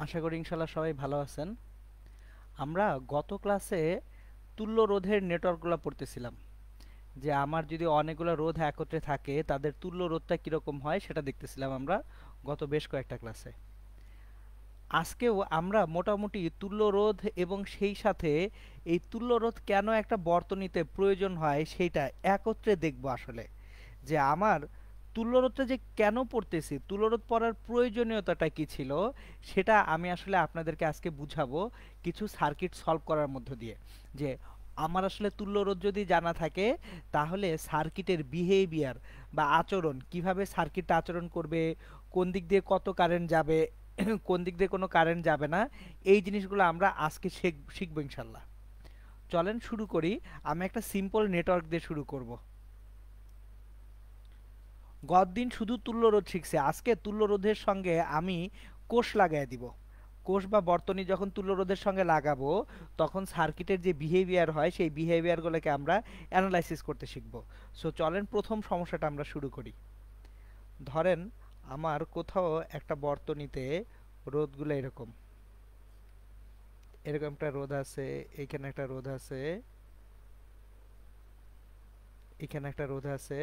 আশা করি ইনশাল্লাহ সবাই ভালো আছেন। আমরা গত ক্লাসে তুল্য রোধের নেটওয়ার্কগুলো পড়তেছিলাম, যে আমার যদি অনেকগুলো রোধ একত্রে থাকে তাদের তুল্য রোধটা কিরকম হয় সেটা দেখতেছিলাম আমরা গত বেশ কয়েকটা ক্লাসে। আজকেও আমরা মোটামুটি তুল্য রোধ এবং সেই সাথে এই তুল্য রোধ কেন একটা বর্তনীতে প্রয়োজন হয় সেইটা একত্রে দেখব আসলে। যে আমার তুল্যরোধটা যে কেন পড়তেছি, তুল্যরোধ পড়ার প্রয়োজনীয়তাটা কি ছিল, সেটা আমি আসলে আপনাদেরকে আজকে বুঝাবো কিছু সার্কিট সলভ করার মধ্য দিয়ে। যে আমার আসলে তুল্যরোধ যদি জানা থাকে তাহলে সার্কিটের বিহেভিয়ার বা আচরণ, কিভাবে সার্কিটটা আচরণ করবে, কোন দিক দিয়ে কত কারেন্ট যাবে কোন দিক দিয়ে কোনো কারেন্ট যাবে না, এই জিনিসগুলো আমরা আজকে শিখবো ইনশাল্লাহ। চলেন শুরু করি। আমি একটা সিম্পল নেটওয়ার্ক দিয়ে শুরু করব। গতদিন শুধু তুল্যরোধ শিখছে, আজকে তুল্যরোধের সঙ্গে আমি কোষ লাগাই দিব। কোষ বা বর্তনী যখন তুল্যরোধের সঙ্গে লাগাবো তখন সার্কিটের যে বিহেভিয়ার হয় সেই বিহেভিয়ারগুলোকে আমরা অ্যানালাইসিস করতে শিখব। সো চলেন প্রথম সমস্যাটা আমরা শুরু করি। ধরেন আমার কোথাও একটা বর্তনীতে রোধগুলো এরকম, এরকম একটা রোধ আছে, এখানে একটা রোধ আছে, এখানে একটা রোধ আছে,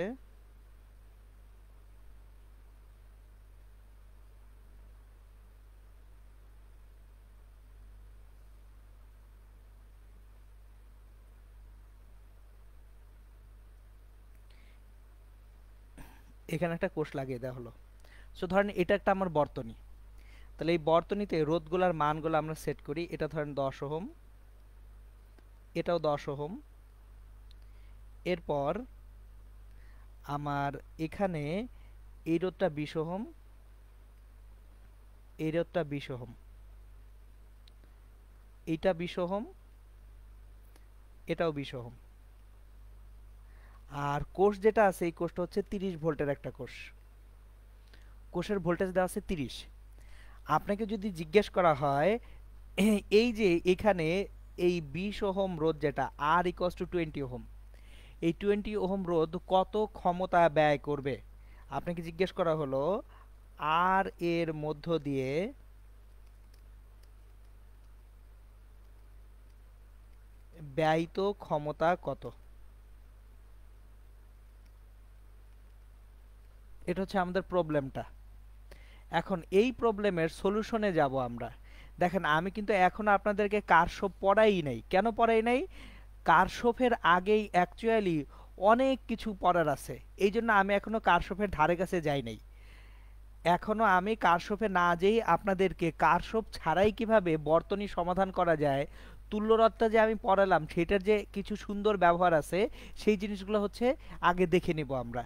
এখানে একটা কোষ লাগিয়ে দেওয়া হলো। সো ধরেন এটা একটা আমার বর্তনী। তাহলে এই বর্তনীতে রোধগুলার মানগুলো আমরা সেট করি। এটা ধরেন 10 ওহম, এটাও 10 ওহম। এরপর আমার এখানে এই রোধটা 20 ওহম, এই রোধটা 20 ওহম, এইটা 20 ওহম, এটাও 20 ওহম। আর কোষ যেটা আছে এই কোষটা হচ্ছে 30 ভোল্টের একটা কোষ। কোষের ভোল্টেজ দেওয়া আছে 30। আপনাকে যদি জিজ্ঞেস করা হয় এই যে এখানে এই 20 ওহম রোধ যেটা আর ইকুয়ালস টু 20 ওহম, এই 20 ওহম রোধ কত ক্ষমতা ব্যয় করবে, আপনাকে জিজ্ঞেস করা হলো আর এর মধ্য দিয়ে ব্যয়িত ক্ষমতা কত। এটা হচ্ছে আমাদের প্রবলেমটা। এখন এই প্রবলেমের সলিউশনে যাব আমরা। দেখেন আমি কিন্তু এখনো আপনাদেরকে কারশফ পড়াই নাই। কেন পড়াই নাই? কারশফের আগেই অ্যাকচুয়ালি অনেক কিছু পড়ার আছে, এই জন্য আমি এখনো কারশফের ধারে কাছে যাই নাই। এখনো আমি কারশফে না যেই আপনাদেরকে কারশফ ছাড়াই কিভাবে বর্তনী সমাধান করা যায়, তুল্যরত্তা যে আমি পড়ালাম সেটার যে কিছু সুন্দর ব্যবহার আছে, সেই জিনিসগুলো হচ্ছে আগে দেখে নিব আমরা।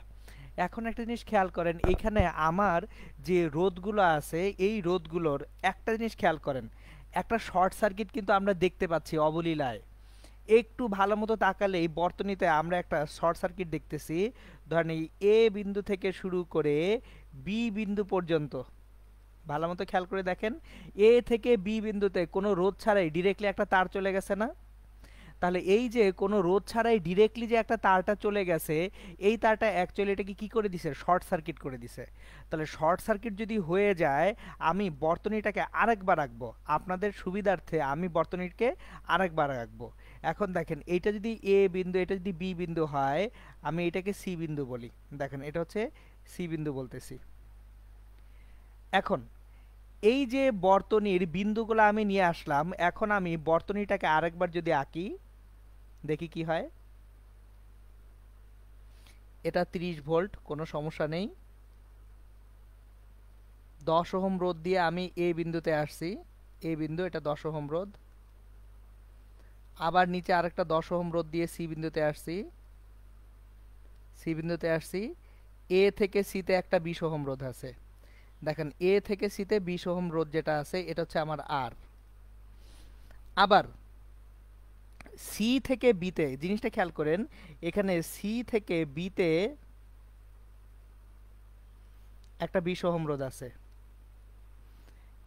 এখন একটা জিনিস খেয়াল করেন, এইখানে আমার যে রোধগুলো আছে এই রোধগুলোর একটা জিনিস খেয়াল করেন, একটা শর্ট সার্কিট কিন্তু আমরা দেখতে পাচ্ছি অবলীলায়। একটু ভালো মতো তাকালে এই বর্তনীতে আমরা একটা শর্ট সার্কিট দেখতেছি। ধরেন এই এ বিন্দু থেকে শুরু করে বি বিন্দু পর্যন্ত ভালো মতো খেয়াল করে দেখেন, এ থেকে বি বিন্দুতে কোনো রোধ ছাড়াই ডিরেক্টলি একটা তার চলে গেছে না? তাহলে এই যে কোনো রোধ ছাড়াই ডিরেক্টলি যে একটা তারটা চলে গেছে, এই তারটা অ্যাকচুয়ালি এটাকে কি করে দিছে, শর্ট সার্কিট করে দিছে। তাহলে শর্ট সার্কিট যদি হয়ে যায় আমি বর্তনীটাকে আরেকবার রাখবো, আপনাদের সুবিধার্থে আমি বর্তনীকে আরেকবার রাখবো। এখন দেখেন এইটা যদি এ বিন্দু, এটা যদি বি বিন্দু হয়, আমি এটাকে সি বিন্দু বলি। দেখেন এটা হচ্ছে সি বিন্দু বলতেছি। এখন এই যে বর্তনীর বিন্দুগুলো আমি নিয়ে আসলাম, এখন আমি বর্তনীটাকে আরেকবার যদি আঁকি দেখি কি হয়। এটা 30 ভোল্ট, কোনো সমস্যা নেই। 10 ওহম রোধ দিয়ে আমি এ বিন্দুতে আসছি, এ বিন্দু, এটা 10 ওহম রোধ। আবার নিচে আরেকটা 10 ওহম রোধ দিয়ে সি বিন্দুতে আসছি, সি বিন্দুতে আসছি। এ থেকে সিতে একটা 20 ওহম রোধ আছে। দেখেন এ থেকে সিতে 20 ওহম রোধ যেটা আছে এটা হচ্ছে আমার আর। আবার সি থেকে বিতে জিনিসটা খেয়াল করেন, এখানে সি থেকে বিতে একটা 20 ওহম রোধ আছে।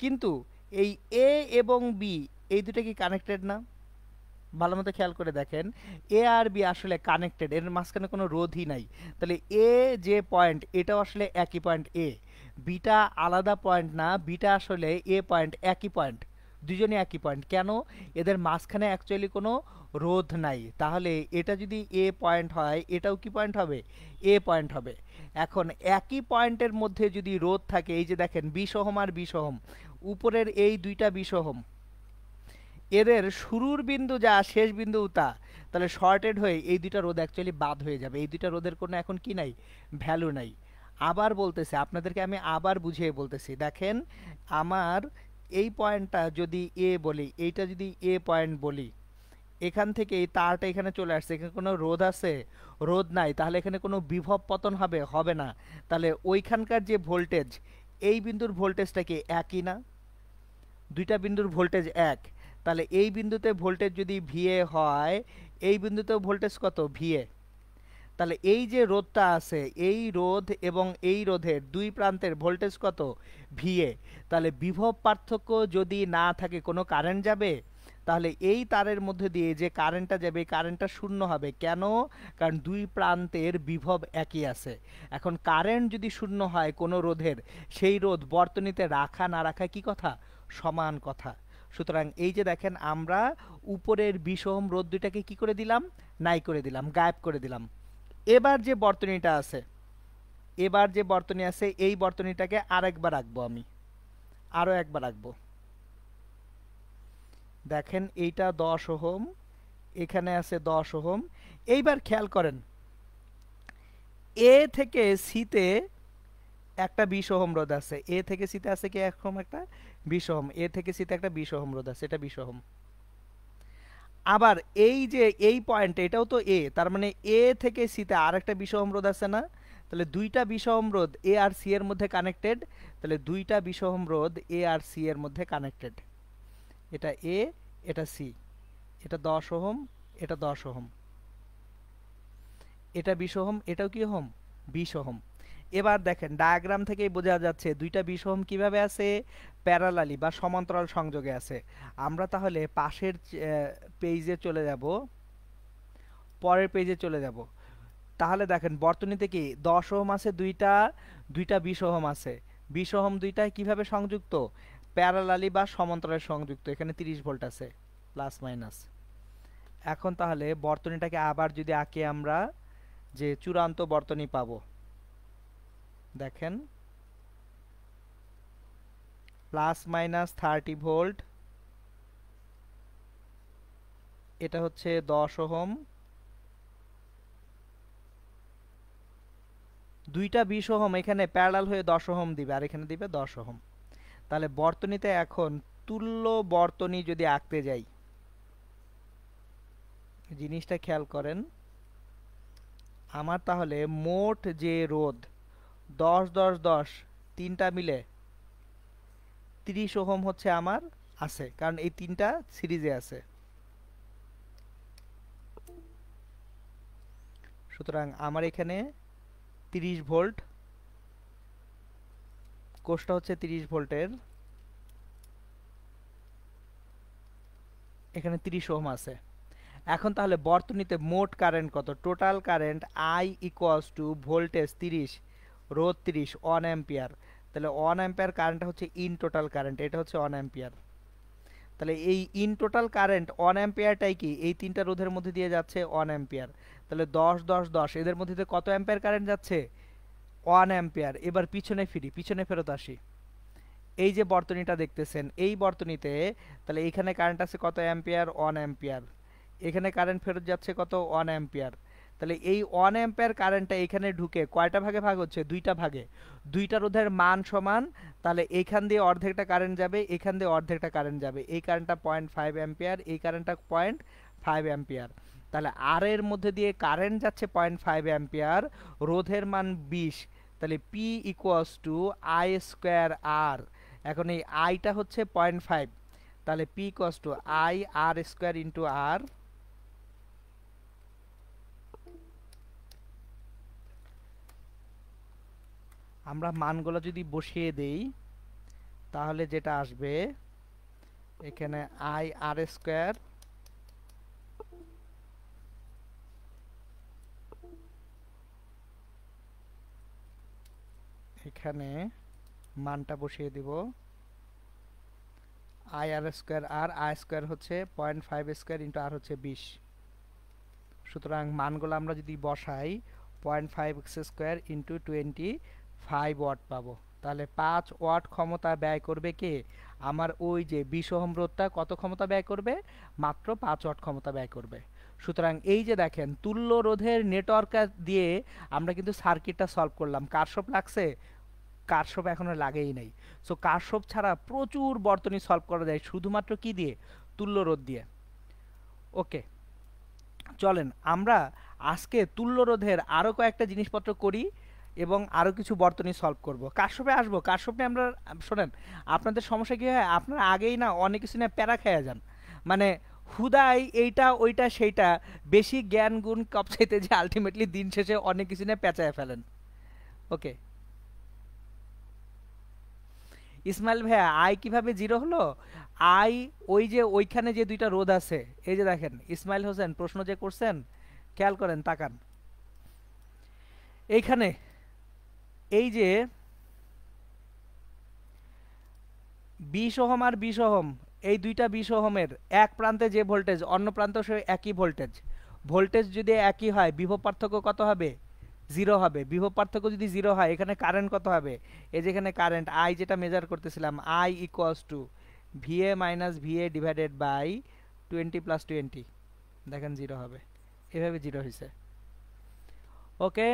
কিন্তু এই এ এবং বি, এই দুটো কি কানেক্টেড না? ভালো মতো খেয়াল করে দেখেন, এ আর বি আসলে কানেক্টেড, এর মাঝখানে কোনো রোধই নাই। তাহলে এ যে পয়েন্ট, এটাও আসলে একই পয়েন্ট এ, বিটা আলাদা পয়েন্ট না, বিটা আসলে এ পয়েন্ট, একই পয়েন্ট, দুজনে একই পয়েন্ট। কেন? এদের মাঝখানে অ্যাকচুয়ালি কোনো রোধ নাই। তাহলে এটা যদি এ পয়েন্ট হয়, এটাও কি পয়েন্ট হবে? এ পয়েন্ট হবে। এখন একই পয়েন্টের মধ্যে যদি রোধ থাকে, এই যে দেখেন 20 ওহম আর 20 ওহম, উপরের এই দুইটা 20 ওহম, এদের শুরুর বিন্দু যা, শেষ বিন্দু তা, তাহলে শর্টেড হয়ে এই দুইটা রোধ অ্যাকচুয়ালি বাদ হয়ে যাবে। এই দুইটা রোধের কোনো এখন কি নাই? ভ্যালু নাই। আবার বলতেছে আপনাদেরকে, আমি আবার বুঝিয়ে বলতেছি, দেখেন আমার এই পয়েন্টটা যদি এ বলি, এইটা যদি এ পয়েন্ট বলি, এখান থেকে এই তারটা এখানে চলে আসছে, এখানে কোনো রোধ আছে? রোধ নাই। তাহলে এখানে কোনো বিভব পতন হবে? হবে না। তাহলে ওইখানকার যে ভোল্টেজ, এই বিন্দুর ভোল্টেজটা কি একই না? দুইটা বিন্দুর ভোল্টেজ এক। তাহলে এই বিন্দুতে ভোল্টেজ যদি ভিএ হয়, এই বিন্দুতেও ভোল্টেজ কত? ভিএ। তাহলে এই যে রোধটা আছে, এই রোধ এবং এই রোধের দুই প্রান্তের ভোল্টেজ কত? ভিএ। তাহলে বিভব পার্থক্য যদি না থাকে, কোনো কারেন্ট যাবে? তাহলে এই তারের মধ্যে দিয়ে যে কারেন্টটা যাবে, এই কারেন্টটা শূন্য হবে। কেন? কারণ দুই প্রান্তের বিভব একই আছে। এখন কারেন্ট যদি শূন্য হয় কোনো রোধের, সেই রোধ বর্তনীতে রাখা না রাখা কি কথা? সমান কথা। সুতরাং এই যে দেখেন, আমরা উপরের 20 ওহম রোধ দুইটাকে কি করে দিলাম? নাই করে দিলাম, গায়েব করে দিলাম। এবার যে বর্তনীটা আছে, এবার যে বর্তনী আছে, এই বর্তনীটাকে আরেকবার রাখবো, আমি আরো একবার রাখবো। দেখেন এইটা 10 ওহম, এখানে আছে 10 ওহম। এইবার খেয়াল করেন, এ থেকে সিতে একটা 20 ওহম রোধ আছে। এ থেকে সিতে আছে কি এখন একটা 20 ওহম, এ থেকে সিতে একটা 20 ওহম রোধ আছে, এটা 20 ওহম। আবার এই যে এই পয়েন্ট, এটাও তো এ, তার মানে এ থেকে সিতে আর একটা 20 ওহম রোধ আছে না? তাহলে দুইটা 20 ওহম রোধ এ আর সি এর মধ্যে কানেক্টেড। তাহলে দুইটা 20 ওহম রোধ এ আর সি এর মধ্যে কানেক্টেড। এটা এ, এটা সি, এটা 10 ওহম, এটা 10 ওহম, এটা 20 ওহম, এটাও কি ওহম? 20 ওহম। এবার দেখেন ডায়াগ্রাম থেকেই বোঝা যাচ্ছে দুইটা 20 ওহম কিভাবে আছে? প্যারালালি বা সমান্তরাল সংযোগে আছে। আমরা তাহলে পাশের পেজে চলে যাব, পরের পেজে চলে যাব। তাহলে দেখেন বর্তনীতে কি 10 ওহম আছে দুইটা, দুইটা 20 ওহম আছে। 20 ওহম দুইটা কিভাবে সংযুক্ত? প্যারালালি বা সমান্তরালে সংযুক্ত। এখানে 30 ভোল্ট আছে, প্লাস মাইনাস। এখন তাহলে বর্তনীটাকে আবার যদি আঁকি আমরা, যে চূড়ান্ত বর্তনী পাবো, দেখেন প্লাস মাইনাস 30 ভোল্ট, এটা হচ্ছে 10 ওহম, দুইটা 20 ওহম এখানে প্যারালাল হয়ে 10 ওহম দিবে, আর এখানে দিবে 10 ওহম। তাহলে বর্তনীতে এখন তুল্য বর্তনী যদি আঁকতে যাই, জিনিসটা খেয়াল করেন, আমার তাহলে মোট যে রোধ 10 10 10 তিনটা মিলে 30 ওহম হচ্ছে আমার আছে, কারণ এই তিনটা সিরিজে আছে। সুতরাং আমার এখানে 30 ভোল্ট, কোষটা হচ্ছে 30 ভোল্টের, এখানে 30 ওহম আছে। এখন তাহলে বর্তনীতে মোট কারেন্ট কত? Total current I equals two voltage 30, রোধ 30, 1 অ্যাম্পিয়ার। তাহলে 1 অ্যাম্পিয়ার কারেন্টটা হচ্ছে ইন টোটাল কারেন্ট, এটা হচ্ছে 1 অ্যাম্পিয়ার। তাহলে এই ইন টোটাল কারেন্ট 1 অ্যাম্পিয়ারটাই কি এই তিনটা রোধের মধ্যে দিয়ে যাচ্ছে? 1 অ্যাম্পিয়ার। তাহলে 10 10 10 এদের মধ্যে দিয়ে কত অ্যাম্পিয়ার কারেন্ট যাচ্ছে? 1 অ্যাম্পিয়ার। এবার পিছনে ফিরি, পিছনে ফেরত আসি। এই যে বর্তনীটা দেখতেছেন, এই বর্তনীতে তাহলে এইখানে কারেন্ট আছে কত অ্যাম্পিয়ার? 1 অ্যাম্পিয়ার। এখানে কারেন্ট ফেরত যাচ্ছে কত? 1 অ্যাম্পিয়ার। তাহলে এই 1 অ্যাম্পিয়ার কারেন্টটা এখানে ঢুকে কয়টা ভাগে ভাগ হচ্ছে? দুইটা ভাগে। দুইটা রোধের মান সমান, তাহলে এইখান দিয়ে অর্ধেকটা কারেন্ট যাবে, এখান দিয়ে অর্ধেকটা কারেন্ট যাবে। এই কারেন্টটা 0.5 অ্যাম্পিয়ার, এই কারেন্টটা 0.5 অ্যাম্পিয়ার। তাহলে আর এর মধ্যে দিয়ে কারেন্ট যাচ্ছে 0.5 অ্যাম্পিয়ার, রোধের মান 20। তাহলে P equals to I square R. এখন এই আইটা হচ্ছে 0.5, তাহলে P equals to I R square into R. আমরা মানগুলো যদি বসিয়ে দেই, তাহলে যেটা আসবে, এখানে আই আর স্কোয়ার এখানে মানটা বসিয়ে দিব আই আর স্কোয়ার, আর আই স্কোয়ার হচ্ছে 0.5 স্কোয়ার ইন্টু আর হচ্ছে 20। সুতরাং মানগুলো আমরা যদি বসাই 0.5 স্কোয়ার ইন্টু 25 ওয়াট পাবো। তাহলে 5 ওয়াট ক্ষমতা ব্যয় করবে কে? আমার ওই যে 20 ওহম রোধটা কত ক্ষমতা ব্যয় করবে? মাত্র 5 ওয়াট ক্ষমতা ব্যয় করবে। সুতরাং এই যে দেখেন তুল্য রোধের নেটওয়ার্ক দিয়ে আমরা কিন্তু সার্কিটটা সলভ করলাম। কারশফ লাগছে? কারশফ এখনো লাগেই নাই। সো কারশফ ছাড়া প্রচুর বর্তনী সলভ করা যায় শুধুমাত্র কি দিয়ে? তুল্য রোধ দিয়ে। ওকে, চলেন আমরা আজকে তুল্য রোধের আরো কয়েকটা জিনিসপত্র করি এবং আরো কিছু বর্তনী সলভ করব। কারশফে আসবো, কারশফে আমরা শোনেন আপনাদের সমস্যা কি হয়, আপনারা আগেই না অনেক কিছু না প্যারা খেয়ে যান, মানে হুদাই এইটা ওইটা সেইটা বেশি জ্ঞান গুণ কপচাইতে যে আলটিমেটলি দিন শেষে অনেক কিছু নিয়ে পেঁচায় ফেলেন। ওকে ইসমাইল ভাইয়া, আই কিভাবে জিরো হলো? আই ওই যে ওইখানে যে দুইটা রোধ আছে, এই যে দেখেন ইসমাইল হোসেন প্রশ্ন যে করছেন খেয়াল করেন, তাকান এইখানে, এই যে 20 ওহম আর 20 ওহম, এই দুইটা 20 ওহমের এক প্রান্তে যে ভোল্টেজ অন্য প্রান্তে সে একই ভোল্টেজ, ভোল্টেজ যদি একই হয় বিভব পার্থক্য কত হবে? জিরো হবে। বিভব পার্থক্য যদি জিরো হয় এখানে কারেন্ট কত হবে? এই যেখানে কারেন্ট আই যেটা মেজার করতেছিলাম, I equals to VA minus VA divided by 20 plus 20, দেখেন জিরো হবে। এভাবে জিরো হয়েছে। ওকে,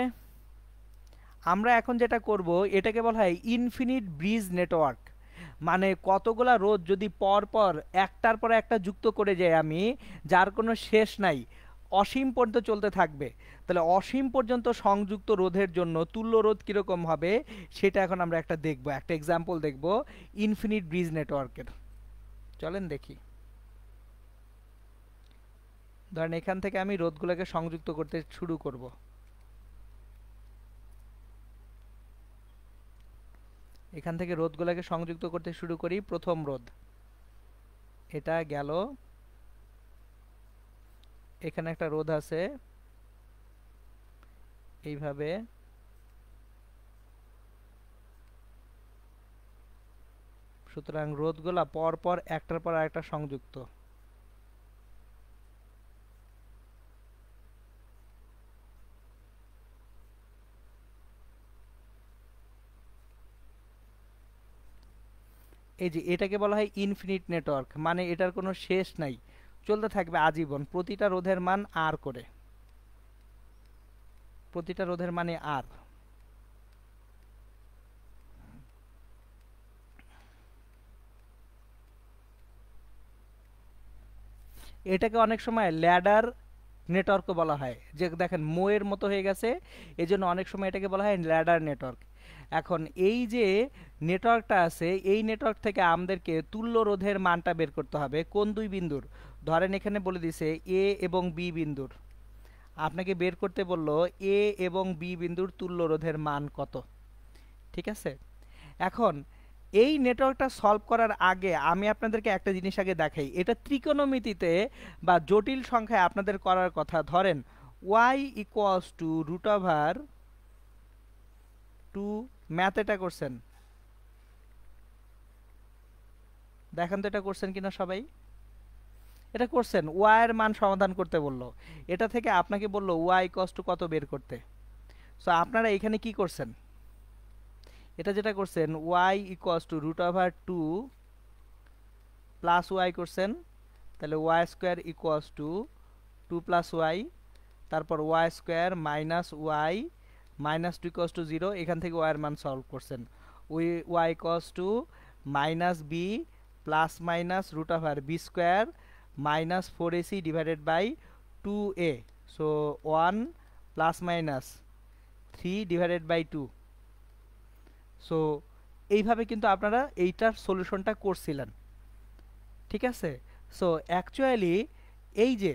আমরা এখন যেটা করব এটাকে বলা হয় ইনফিনিট ব্রিজ নেটওয়ার্ক। মানে কতগুলা রোধ যদি পর পর একটার পর একটা যুক্ত করে যাই আমি, যার কোনো শেষ নাই, অসীম পর্যন্ত চলতে থাকবে, তাহলে অসীম পর্যন্ত সংযুক্ত রোধের জন্য তুল্য রোধ কিরকম হবে সেটা এখন আমরা একটা দেখব, একটা এক্সাম্পল দেখব ইনফিনিট ব্রিজ নেটওয়ার্কের। চলেন দেখি। ধরেন এখান থেকে আমি রোধগুলোকে সংযুক্ত করতে শুরু করব। এখান থেকে রোধগুলোকে সংযুক্ত করতে শুরু করি। প্রথম রোধ এটা গেল, এখানে একটা রোধ আছে এইভাবে, সুতরাং রোধগুলা পর পর একটার পর আরেকটা সংযুক্ত। এই যে এটাকে বলা হয় ইনফিনিট নেটওয়ার্ক, মানে এটার কোনো শেষ নাই, চলতে থাকবে আজীবন। প্রতিটা রোধের মান আর করে, প্রতিটা রোধের মানে আর। এটাকে অনেক সময় ল্যাডার নেটওয়ার্কও বলা হয়, যে দেখেন মোয়ের মতো হয়ে গেছে, এজন্য অনেক সময় এটাকে বলা হয় ল্যাডার নেটওয়ার্ক। এখন এই যে নেটওয়ার্কটা আছে, এই নেটওয়ার্ক থেকে আমাদেরকে তুল্য রোধের মানটা বের করতে হবে। কোন দুই বিন্দুর? ধরেন এখানে বলে দিছে এ এবং বি বিন্দুর, আপনাকে বের করতে বললো এ এবং বি বিন্দুর তুল্য রোধের মান কত। ঠিক আছে, এখন এই নেটওয়ার্কটা সলভ করার আগে আমি আপনাদেরকে একটা জিনিস আগে দেখাই। এটা ত্রিকোণমিতিতে বা জটিল সংখ্যায় আপনাদের করার কথা। ধরেন y equals to root over 2, math এটা করছেন, দেখেন তো এটা করছেন কিনা সবাই? এটা করছেন। y এর মান সমাধান করতে বললো, এটা থেকে আপনাকে বললো y ইকুয়ালস টু কত বের করতে। সো আপনারা এখানে কি করছেন? এটা যেটা করছেন y equals to root over 2 plus y করছেন, তাহলে y square equals to 2 plus y, তারপর y square minus y minus 2 equals to 0, এখান থেকে y এর মান সলভ করছেন। y equals to minus b plus minus root over b square minus 4ac divided by 2a, so 1 plus minus 3 divided by 2। So এইভাবে কিন্তু আপনারা এইটার সলিউশনটা করছিলেন। ঠিক আছে, সো অ্যাকচুয়ালি এই যে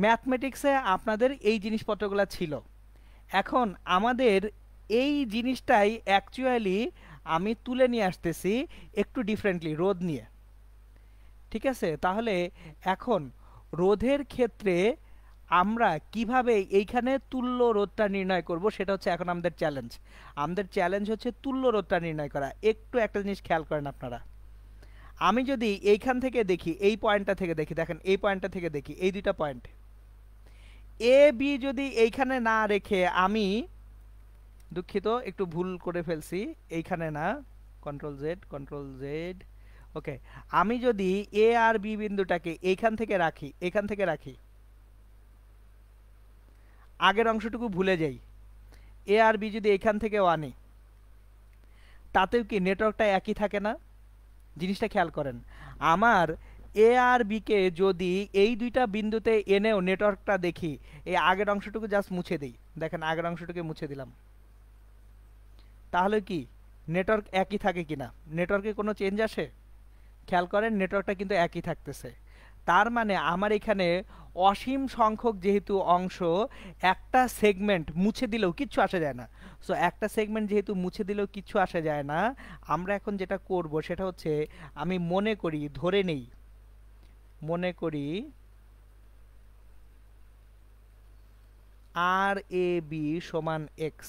ম্যাথমেটিক্সে আপনাদের এই জিনিসপত্রগুলো ছিল, এখন আমাদের এই জিনিসটাই অ্যাকচুয়ালি আমি তুলে নিয়ে আসতেছি একটু ডিফারেন্টলি রোধ নিয়ে। ঠিক আছে, তাহলে এখন রোধের ক্ষেত্রে আমরা কিভাবে এইখানে তুল্য রোধটা নির্ণয় করব সেটা হচ্ছে এখন আমাদের চ্যালেঞ্জ। আমাদের চ্যালেঞ্জ হচ্ছে তুল্য রোধটা নির্ণয় করা। একটু একটা জিনিস খেয়াল করেন আপনারা, আমি যদি এইখান থেকে দেখি, এই পয়েন্টটা থেকে দেখি, দেখেন এই পয়েন্টটা থেকে দেখি, এই দুইটা পয়েন্ট এ বি যদি এইখানে না রেখে আমি, দুঃখিত একটু ভুল করে ফেলছি, এইখানে না, কন্ট্রোল জেড, ওকে, আমি যদি এ আর বি বিন্দুটাকে এইখান থেকে রাখি, এখান থেকে রাখি, আগের অংশটুকু ভুলে যাই, এ আর বি যদি এইখান থেকেও আনি, তাতেও কি নেটওয়ার্কটা একই থাকে না? জিনিসটা খেয়াল করেন, আমার এ আর বি কে যদি এই দুইটা বিন্দুতে এনেও নেটওয়ার্কটা দেখি, এই আগের অংশটুকু জাস্ট মুছে দিই, দেখেন আগের অংশটুকু মুছে দিলাম, তাহলে কি নেটওয়ার্ক একই থাকে কিনা? নেটওয়ার্কে কোনো চেঞ্জ আসে? খেয়াল করেন নেটওয়ার্কটা কিন্তু একই থাকতেছে। তার মানে আমার এখানে অসীম সংখ্যক যেহেতু অংশ, একটা সেগমেন্ট মুছে দিলেও কিচ্ছু আসে যায় না। সো একটা সেগমেন্ট যেহেতু মুছে দিলেও কিচ্ছু আসে যায় না, আমরা এখন যেটা করব সেটা হচ্ছে, আমি মনে করি, ধরে নেই, মনে করি আর এ বি সমান এক্স,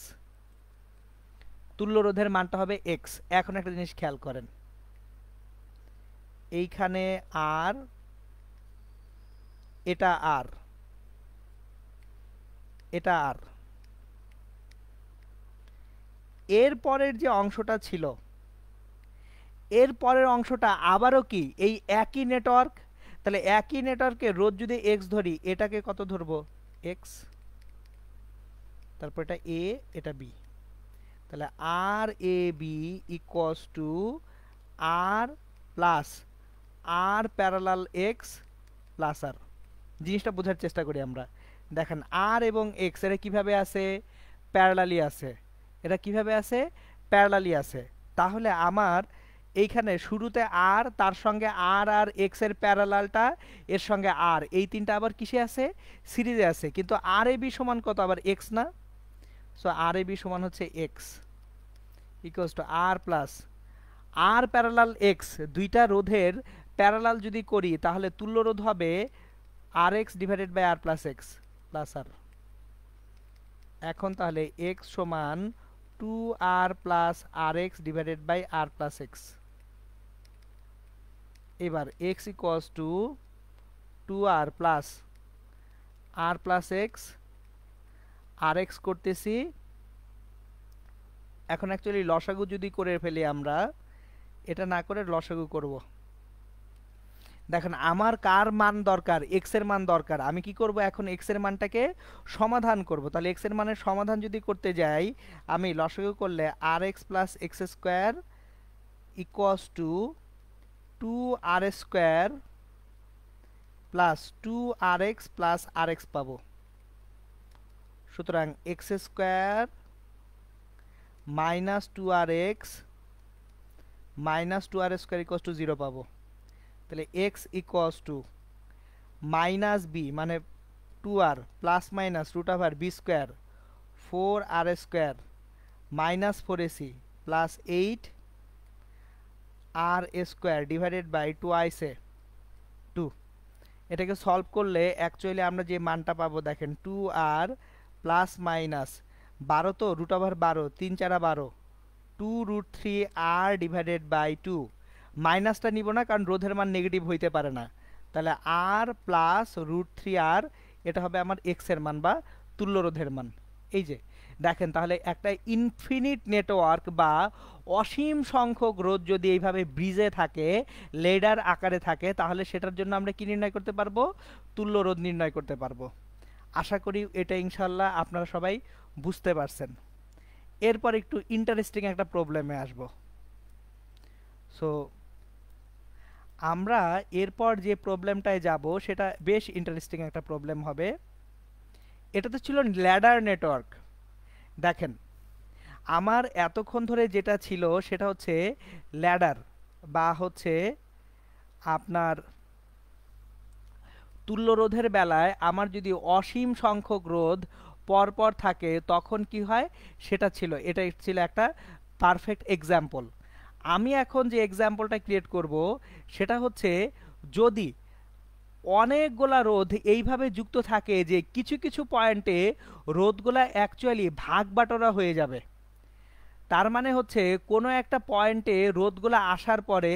তুল্য রোধের মানটা হবে এক্স। এখন একটা জিনিস খেয়াল করেন, এইখানে আর, এটা আর, এটা আর, এর পরের যে অংশটা ছিল, এর পরের অংশটা আবারও কি এই একই নেটওয়ার্ক। তাহলে একই নেটওয়ার্কে রোধ যদি এক্স ধরি, এটাকে কত ধরবো? এক্স, তারপর এটা এ, এটা বি, তাহলে R A B equals to R plus R parallel X plus R. জিনিসটা বোঝার চেষ্টা করি আমরা। দেখেন আর এবং এক্স এরা কিভাবে আছে? প্যারালালি আছে। এটা কিভাবে আছে? প্যারালালি আছে। তাহলে আমার এইখানে শুরুতে আর, তার সঙ্গে আর আর এক্স এর প্যারালালটা, এর সঙ্গে আর, এই তিনটা আবার কিসে আছে? সিরিজে আছে। কিন্তু আর এ বি সমান কত? আবার এক্স না? সো আর এ বি সমান হচ্ছে X equals to R plus R parallel X. দুইটা রোধের প্যারালাল যদি করি তাহলে তুল্য রোধ হবে R X divided by R plus X plus R. এখন তাহলে এক্স সমান two R plus R X divided by R plus X. এবার X equals to two R plus X, R X করতেছি। এখন অ্যাকচুয়ালি লসাগু যদি করে ফেলি আমরা, এটা না করে লসাগু করব। দেখেন আমার কার মান দরকার? এক্স এর মান দরকার। আমি কি করব এখন? এক্স এর মানটাকে সমাধান করব। তাহলে এক্স এর মানের সমাধান যদি করতে যাই, আমি লসাগু করলে R X plus X square equals to two R square plus two R X plus R X পাবো। সুতরাং X square minus two R X minus two R square equals to 0 পাবো। তাহলে X equals to minus B মানে two R plus minus root over B square 4 R square minus 4ac plus 8 R square divided by 2i A 2। এটাকে solve করলে actually আমরা যে মানটা পাবো, দেখেন 2r প্লাস মাইনাস 12, তো root over 12, 3 4 12, 2√3r divided by 2। মাইনাসটা নিব না, কারণ রোধের মান নেগেটিভ হইতে পারে না। তাহলে আর প্লাস √3r, এটা হবে আমার এক্স এর মান বা তুল্য রোধের মান। এই যে দেখেন, তাহলে একটা ইনফিনিট নেটওয়ার্ক বা অসীম সংখ্যক রোধ যদি এইভাবে ব্রিজে থাকে, লেডার আকারে থাকে, তাহলে সেটার জন্য আমরা কি নির্ণয় করতে পারবো? তুল্য রোধ নির্ণয় করতে পারবো। আশা করি এটা ইনশাল্লাহ আপনারা সবাই বুঝতে পারছেন। এরপর একটু ইন্টারেস্টিং একটা প্রবলেমে আসবো। সো আমরা এরপর যে প্রবলেমটায় যাব সেটা বেশ ইন্টারেস্টিং একটা প্রবলেম হবে। এটা তো ছিল ল্যাডার নেটওয়ার্ক। দেখেন আমার এতক্ষণ ধরে যেটা ছিল সেটা হচ্ছে ল্যাডার বা হচ্ছে আপনার তুল্য রোধের বেলায় আমার যদি অসীম সংখ্যক রোধ পরপর থাকে তখন কি হয় সেটা ছিল, এটা ছিল একটা পারফেক্ট এক্সাম্পল। আমি এখন যে এক্সাম্পলটা ক্রিয়েট করব সেটা হচ্ছে, যদি অনেকগুলা রোধ এইভাবে যুক্ত থাকে যে কিছু কিছু পয়েন্টে রোধগুলা অ্যাকচুয়ালি ভাগ বাটোয়ারা হয়ে যাবে। তার মানে হচ্ছে কোনো একটা পয়েন্টে রোধগুলা আসার পরে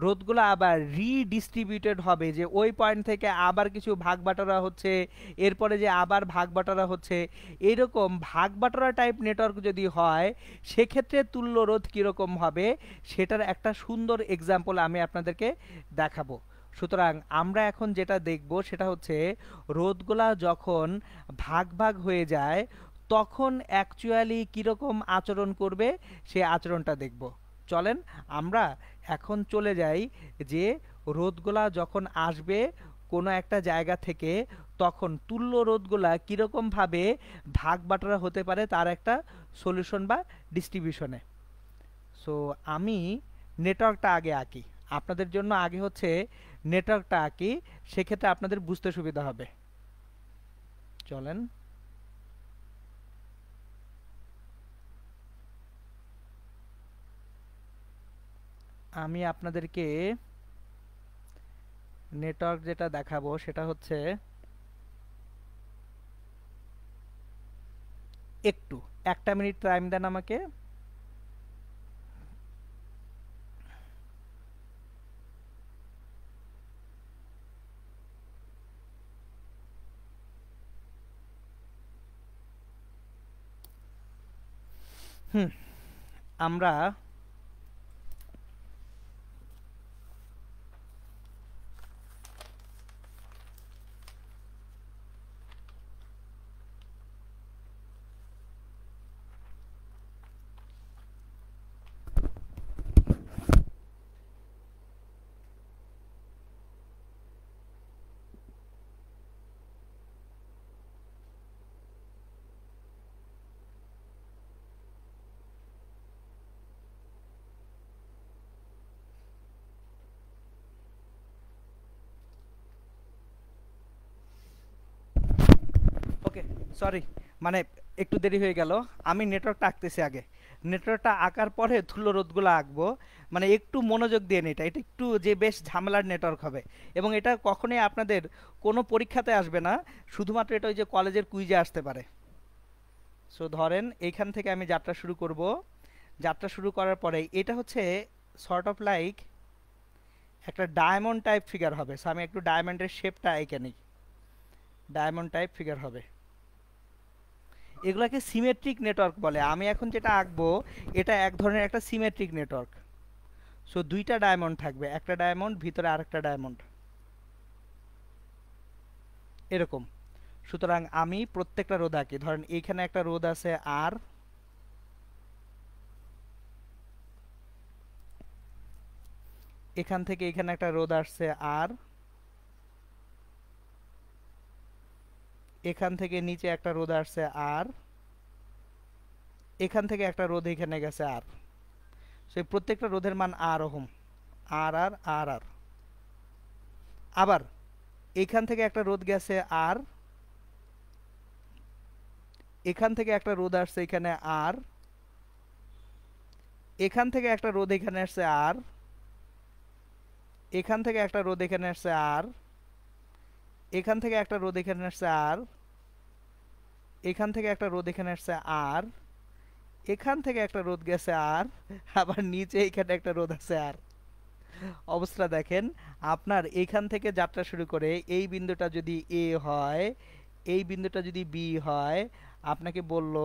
রোধগুলা আবার রিডিস্ট্রিবিউটেড হবে, যে ওই পয়েন্ট থেকে আবার কিছু ভাগ বাটোয়ারা হচ্ছে, এরপরে যে আবার ভাগ বাটোয়ারা হচ্ছে। এইরকম ভাগ বাটোয়ারা টাইপ নেটওয়ার্ক যদি হয় সেক্ষেত্রে তুল্য রোধ কীরকম হবে সেটার একটা সুন্দর এক্সাম্পল আমি আপনাদেরকে দেখাবো। সুতরাং আমরা এখন যেটা দেখব সেটা হচ্ছে রোধগুলা যখন ভাগ ভাগ হয়ে যায় তখন অ্যাকচুয়ালি কীরকম আচরণ করবে সে আচরণটা দেখব। চলেন আমরা এখন চলে যাই যে রোধগুলা যখন আসবে কোনো একটা জায়গা থেকে তখন তুল্য রোধগুলা কীরকমভাবে ভাগ বাটোয়ারা হতে পারে তার একটা সলিউশন বা ডিস্ট্রিবিউশনে। সো আমি নেটওয়ার্কটা আগে আঁকি, আপনাদের জন্য আগে হচ্ছে নেটওয়ার্কটা আঁকি, সেক্ষেত্রে আপনাদের বুঝতে সুবিধা হবে। চলেন আমি আপনাদেরকে নেটওয়ার্ক যেটা দেখাবো সেটা হচ্ছে একটু 1 মিনিট টাইম দেন আমাকে। আমরা ওকে, সরি, মানে একটু দেরি হয়ে গেল। আমি নেটওয়ার্কটা আঁকতেছি আগে, নেটওয়ার্কটা আঁকার পরে তুল্য রোধগুলো আঁকবো। মানে একটু মনোযোগ দিয়ে এটা এটা একটু যে বেশ ঝামেলার নেটওয়ার্ক হবে, এবং এটা কখনোই আপনাদের কোনো পরীক্ষাতে আসবে না, শুধুমাত্র এটা ওই যে কলেজের কুইজে আসতে পারে। সো ধরেন এইখান থেকে আমি যাত্রা শুরু করব। যাত্রা শুরু করার পরে এটা হচ্ছে সর্ট অফ লাইক একটা ডায়মন্ড টাইপ ফিগার হবে। সো আমি একটু ডায়মন্ডের শেপটা এঁকে নিই, ডায়মন্ড টাইপ ফিগার হবে। এগুলাকে সিমেট্রিক নেটওয়ার্ক বলে। আমি এখন যেটা আঁকবো এটা এক ধরনের একটা সিমেট্রিক নেটওয়ার্ক। সো দুইটা ডায়মন্ড থাকবে, একটা ডায়মন্ড ভিতরে আরেকটা ডায়মন্ড, এরকম। সুতরাং আমি প্রত্যেকটা রোধ আঁকি। ধরেন এইখানে একটা রোধ আছে আর, এখান থেকে এখানে একটা রোধ আসছে আর, এখান থেকে নিচে একটা রোধ আসছে আর, এখান থেকে একটা রোধ এখানে গেছে আর। সেই প্রত্যেকটা রোধের মান আর ওহম, আর আর আর আর। আবার এখান থেকে একটা রোধ গেছে আর, এখান থেকে একটা রোধ আসছে এখানে আর, এখান থেকে একটা রোধ এখানে আসছে আর, এখান থেকে একটা রোধ এখানে আসছে আর, এখান থেকে একটা রোধ এখানে আসছে আর, এখান থেকে একটা রোধ এখানে আসছে আর, এখান থেকে একটা রোধ গেছে আর, আবার নিচে এখানে একটা রোধ আছে আর। অবস্থা দেখেন, আপনার এইখান থেকে যাত্রা শুরু করে এই বিন্দুটা যদি এ হয়, এই বিন্দুটা যদি বি হয়, আপনাকে বলল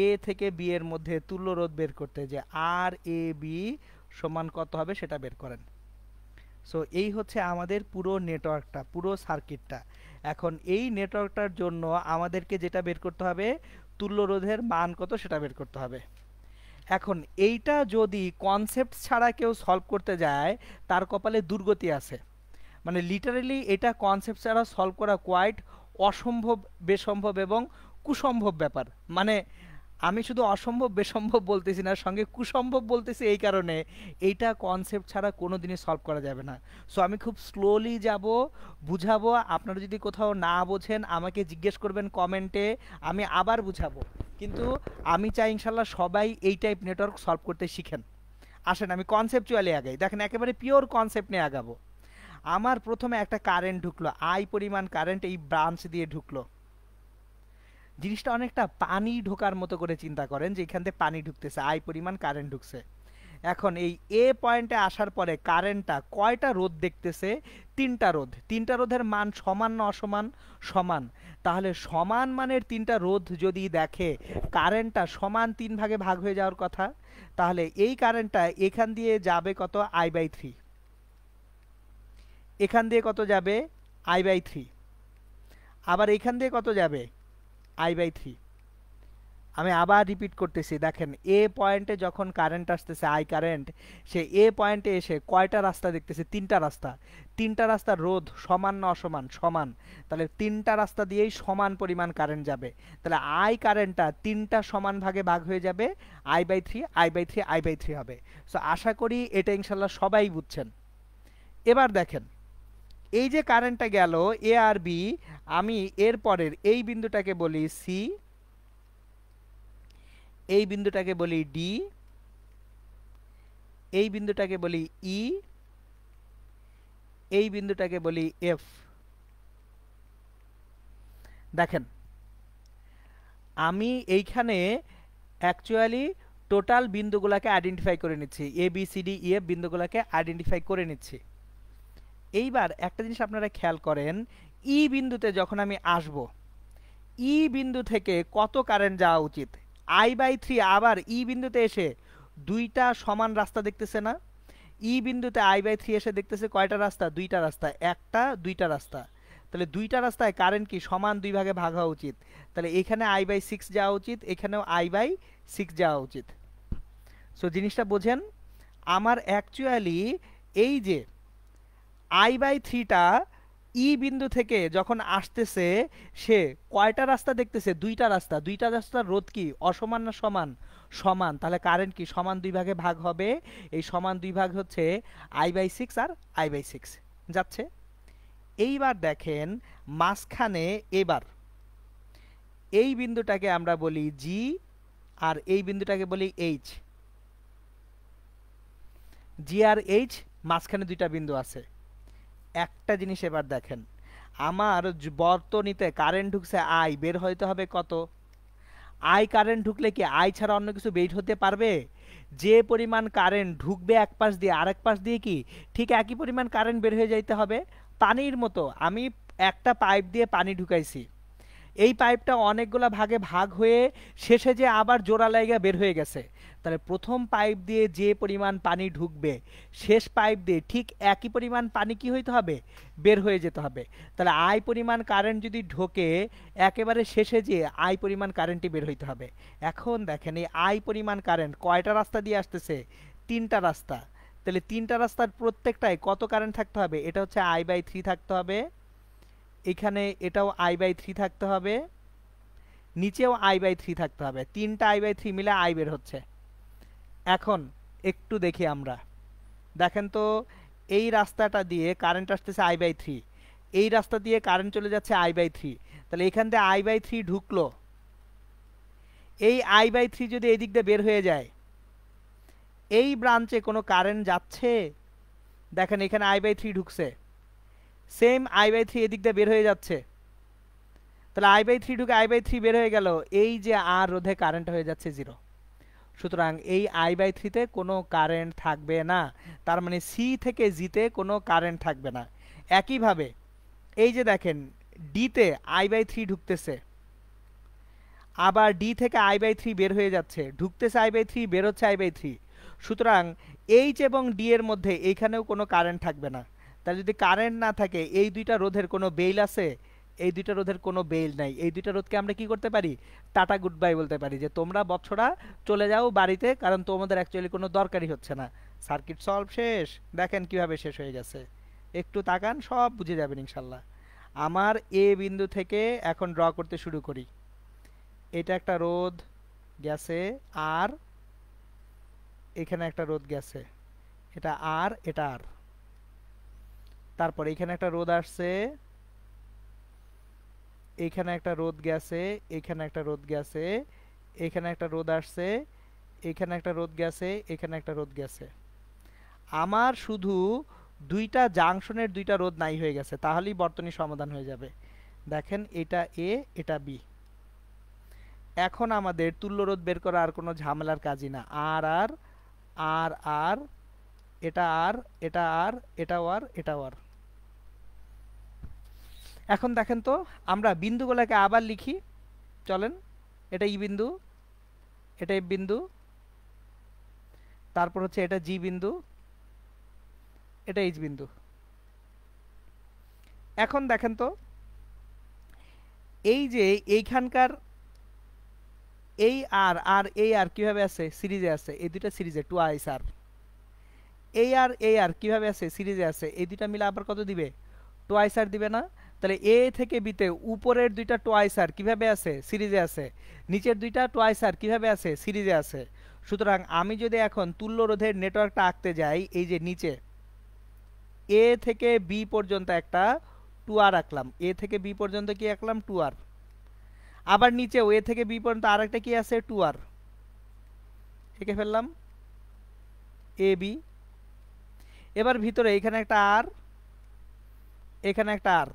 এ থেকে বি এর মধ্যে তুল্য রোধ বের করতে, যে আর এ বি সমান কত হবে সেটা বের করেন। সো এই হচ্ছে আমাদের পুরো নেটওয়ার্কটা, পুরো সার্কিটটা। এখন এই নেটওয়ার্কটার জন্য আমাদেরকে যেটা বের করতে হবে, তুল্য রোধের মান কত সেটা বের করতে হবে। এখন এইটা যদি কনসেপ্ট ছাড়া কেউ সলভ করতে যায় তার কপালে দুর্গতি আছে। মানে লিটারেলি এটা কনসেপ্ট ছাড়া সলভ করা কোয়াইট অসম্ভব, বেসম্ভব এবং কুসম্ভব ব্যাপার। মানে আমি শুধু অসম্ভব বেসম্ভব বলতেছি না, সঙ্গে কুসম্ভব বলতেছি এই কারণে এইটা কনসেপ্ট ছাড়া কোনো দিনই সলভ করা যাবে না। সো আমি খুব স্লোলি যাব, বুঝাবো। আপনারা যদি কোথাও না বোঝেন আমাকে জিজ্ঞেস করবেন কমেন্টে, আমি আবার বুঝাবো। কিন্তু আমি চাই ইনশাল্লাহ সবাই এই টাইপ নেটওয়ার্ক সলভ করতে শিখেন। আসেন আমি কনসেপচুয়ালি আগাই। দেখেন একেবারে পিওর কনসেপ্ট নিয়ে আগাবো। আমার প্রথমে একটা কারেন্ট ঢুকলো, আই পরিমাণ কারেন্ট এই ব্রাঞ্চ দিয়ে ঢুকলো। জিনিসটা অনেকটা পানি ঢোকার মতো করে চিন্তা করেন, যে এখান থেকে পানি ঢুকতেছে, আই পরিমাণ কারেন্ট ঢুকছে। এখন এই এ পয়েন্টে আসার পরে কারেন্টটা কয়টা রোধ দেখতেছে? তিনটা রোধ। তিনটা রোধের মান সমান না অসমান? সমান। তাহলে সমান মানের তিনটা রোধ যদি দেখে, কারেন্টটা সমান 3 ভাগে ভাগ হয়ে যাওয়ার কথা। তাহলে এই কারেন্টটা এখান দিয়ে যাবে কত? I/3। এখান দিয়ে কত যাবে? I/3। আবার এখান দিয়ে কত যাবে? I/3। আমি আবার রিপিট করতেছি, দেখেন এ পয়েন্টে যখন কারেন্ট আসতেছে, আই কারেন্ট, সে এ পয়েন্টে এসে কয়টা রাস্তা দেখতেছে? তিনটা রাস্তা। তিনটা রাস্তার রোধ সমান না অসমান? সমান। তাহলে তিনটা রাস্তা দিয়েই সমান পরিমাণ কারেন্ট যাবে। তাহলে আই কারেন্টটা তিনটা সমান ভাগে ভাগ হয়ে যাবে, I/3 I/3 I/3 হবে। সো আশা করি এটা ইনশাল্লাহ সবাই বুঝছেন। এবার দেখেন, এই যে কারেন্টটা গেল এ আর বি, আমি এর পরের এই বিন্দুটাকে বলি সি, এই বিন্দুটাকে বলি ডি, এই বিন্দুটাকে বলি ই, এই বিন্দুটাকে বলি এফ। দেখেন আমি এইখানে অ্যাকচুয়ালি টোটাল বিন্দুগুলোকে আইডেন্টিফাই করে নিচ্ছি, A B C D E F বিন্দুগুলোকে আইডেন্টিফাই করে নিচ্ছি। এইবার একটা জিনিস আপনারা খেয়াল করেন, ই বিন্দুতে যখন আমি আসব, ই বিন্দু থেকে কত কারেন্ট যাওয়া উচিত? I/3। আবার ই বিন্দুতে এসে দুইটা সমান রাস্তা দেখতেছে না? ই বিন্দুতে I/3 এসে দেখতেছে কয়টা রাস্তা? দুইটা রাস্তা, একটা দুইটা রাস্তা। তাহলে দুইটা রাস্তায় কারেন্ট কি সমান 2 ভাগে ভাগ হওয়া উচিত। তাহলে এখানে I/6 যাওয়া উচিত, এখানেও I/6 যাওয়া উচিত। সো জিনিসটা বোঝেন, আমার অ্যাকচুয়ালি এই যে I/3টা ই বিন্দু থেকে যখন আসতেছে, সে কয়টা রাস্তা দেখতেছে? দুইটা রাস্তা। দুইটা রাস্তার রোধ কি অসমান না সমান? সমান। তাহলে কারেন্ট কি সমান 2 ভাগে ভাগ হবে। এই সমান 2 ভাগ হচ্ছে I/6 আর I/6 যাচ্ছে। এইবার দেখেন মাঝখানে, এবার এই বিন্দুটাকে আমরা বলি জি, আর এই বিন্দুটাকে বলি এইচ। জি আর এইচ, মাঝখানে দুইটা বিন্দু আছে। একটা জিনিস এবার দেখেন, আমার বর্তনীতে কারেন্ট ঢুকছে আই, বের হইতে হবে কত? আই কারেন্ট ঢুকলে কি আই ছাড়া অন্য কিছু বের হতে পারবে? যে পরিমাণ কারেন্ট ঢুকবে এক পাশ দিয়ে, আরেক পাশ দিয়ে কি ঠিক একই পরিমাণ কারেন্ট বের হয়ে যাইতে হবে? পানির মতো আমি একটা পাইপ দিয়ে পানি ঢুকাইছি, এই পাইপটা অনেকগুলা ভাগে ভাগ হয়ে শেষে যে আবার জোড়া লাইগা বের হয়ে গেছে। তাহলে প্রথম পাইপ দিয়ে যে পরিমাণ পানি ঢুকবে, শেষ পাইপ দিয়ে ঠিক একই পরিমাণ পানি কি হইতে হবে? বের হয়ে যেতে হবে। তাহলে আই পরিমাণ কারেন্ট যদি ঢোকে, একেবারে শেষে যে আই পরিমাণ কারেন্টই বের হইতে হবে। এখন দেখেন এই আই পরিমাণ কারেন্ট কয়টা রাস্তা দিয়ে আসতেছে? তিনটা রাস্তা। তাহলে তিনটা রাস্তার প্রত্যেকটায় কত কারেন্ট থাকতে হবে? এটা হচ্ছে I/3 থাকতে হবে, এখানে এটাও I/3 থাকতে হবে, নিচেও I/3 থাকতে হবে। তিনটা I/3 মিলে আই বের হচ্ছে। এখন একটু দেখি আমরা, দেখেন তো এই রাস্তাটা দিয়ে কারেন্ট আসতেছে I/3, এই রাস্তা দিয়ে কারেন্ট চলে যাচ্ছে I/3। তাহলে এখান থেকে I/3 ঢুকলো, এই I/3 যদি এই দিক দিয়ে বের হয়ে যায়, এই ব্রাঞ্চে কোনো কারেন্ট যাচ্ছে? দেখেন এখানে I/3 ঢুকছে, সেম I/3 এদিক দিয়ে বের হয়ে যাচ্ছে। তাহলে I/3 ঢুকে I/3 বের হয়ে গেল, এই যে আর রোধে কারেন্ট হয়ে যাচ্ছে 0। সুতরাং এই I/3 তে কোনো কারেন্ট থাকবে না। তার মানে সি থেকে জিতে কোনো কারেন্ট থাকবে না। একইভাবে এই যে দেখেন ডিতে I/3 ঢুকতেছে, আবার ডি থেকে I/3 বের হয়ে যাচ্ছে, ঢুকতেছে I/3, বের হচ্ছে I/3। সুতরাং এইচ এবং ডি এর মধ্যে এইখানেও কোনো কারেন্ট থাকবে না। তাহলে যদি কারেন্ট না থাকে, এই দুইটা রোধের কোনো বেইল আছে? এই দুইটা রোধের কোনো বেইল নাই। এই দুইটা রোধকে আমরা কি করতে পারি? টাটা গুড বাই বলতে পারি, যে তোমরা বৎসরা চলে যাও বাড়িতে, কারণ তোমাদের অ্যাকচুয়ালি কোনো দরকারই হচ্ছে না। সার্কিট সলভ শেষ। দেখেন কিভাবে শেষ হয়ে গেছে, একটু তাকান, সব বুঝে যাবেন ইনশাল্লাহ। আমার এ বিন্দু থেকে এখন ড্র করতে শুরু করি। এটা একটা রোধ গেছে আর, এখানে একটা রোধ গেছে, এটা আর, এটা আর। তারপর এখানে একটা রোধ আসছে, এখানে একটা রোধ গেছে, এখানে একটা রোধ গেছে, এখানে একটা রোধ আসছে, এখানে একটা রোধ গেছে, এখানে একটা রোধ গেছে। আমার শুধু দুইটা জাংশনের দুইটা রোধ নাই হয়ে গেছে, তাহলেই বর্তনী সমাধান হয়ে যাবে। দেখেন এটা এ, এটা বি। এখন আমাদের তুল্য রোধ বের করা আর কোনো ঝামেলার কাজই না। আর আর আর আর, এটা আর, এটা আর, এটাও আর, এটাও আর। এখন দেখেন তো আমরা বিন্দুগুলোকে আবার লিখি, চলেন। এটা ই বিন্দু, এটা এফ বিন্দু, তারপর হচ্ছে এটা জি বিন্দু, এটা এইচ বিন্দু। এখন দেখেন তো এই যে এইখানকার এই আর আর এই আর কিভাবে আছে, সিরিজে আছে, এই দুইটা সিরিজে টুয়াইস আর। এই আর কিভাবে আছে, সিরিজে আছে, এই দুইটা মিলে আবার কত দিবে, টুয়াইস আর দিবে না? তাহলে এ থেকে বিতে উপরের দুইটা টুয়াইস আর কিভাবে আছে, সিরিজে আছে, নিচের দুইটা টুয়াইস আর কিভাবে আছে, সিরিজে আছে। সুতরাং আমি যদি এখন তুল্য রোধের নেটওয়ার্কটা আঁকতে যাই, এই যে নিচে এ থেকে বি পর্যন্ত একটা টুয়ার আঁকলাম, এ থেকে বি পর্যন্ত কি আঁকলাম, টুয়ার। আবার নিচে এ থেকে বি পর্যন্ত আরেকটা কি আছে, টুয়ার, এঁকে ফেললাম এ বি। এবার ভিতরে এখানে একটা আর, এখানে একটা আর।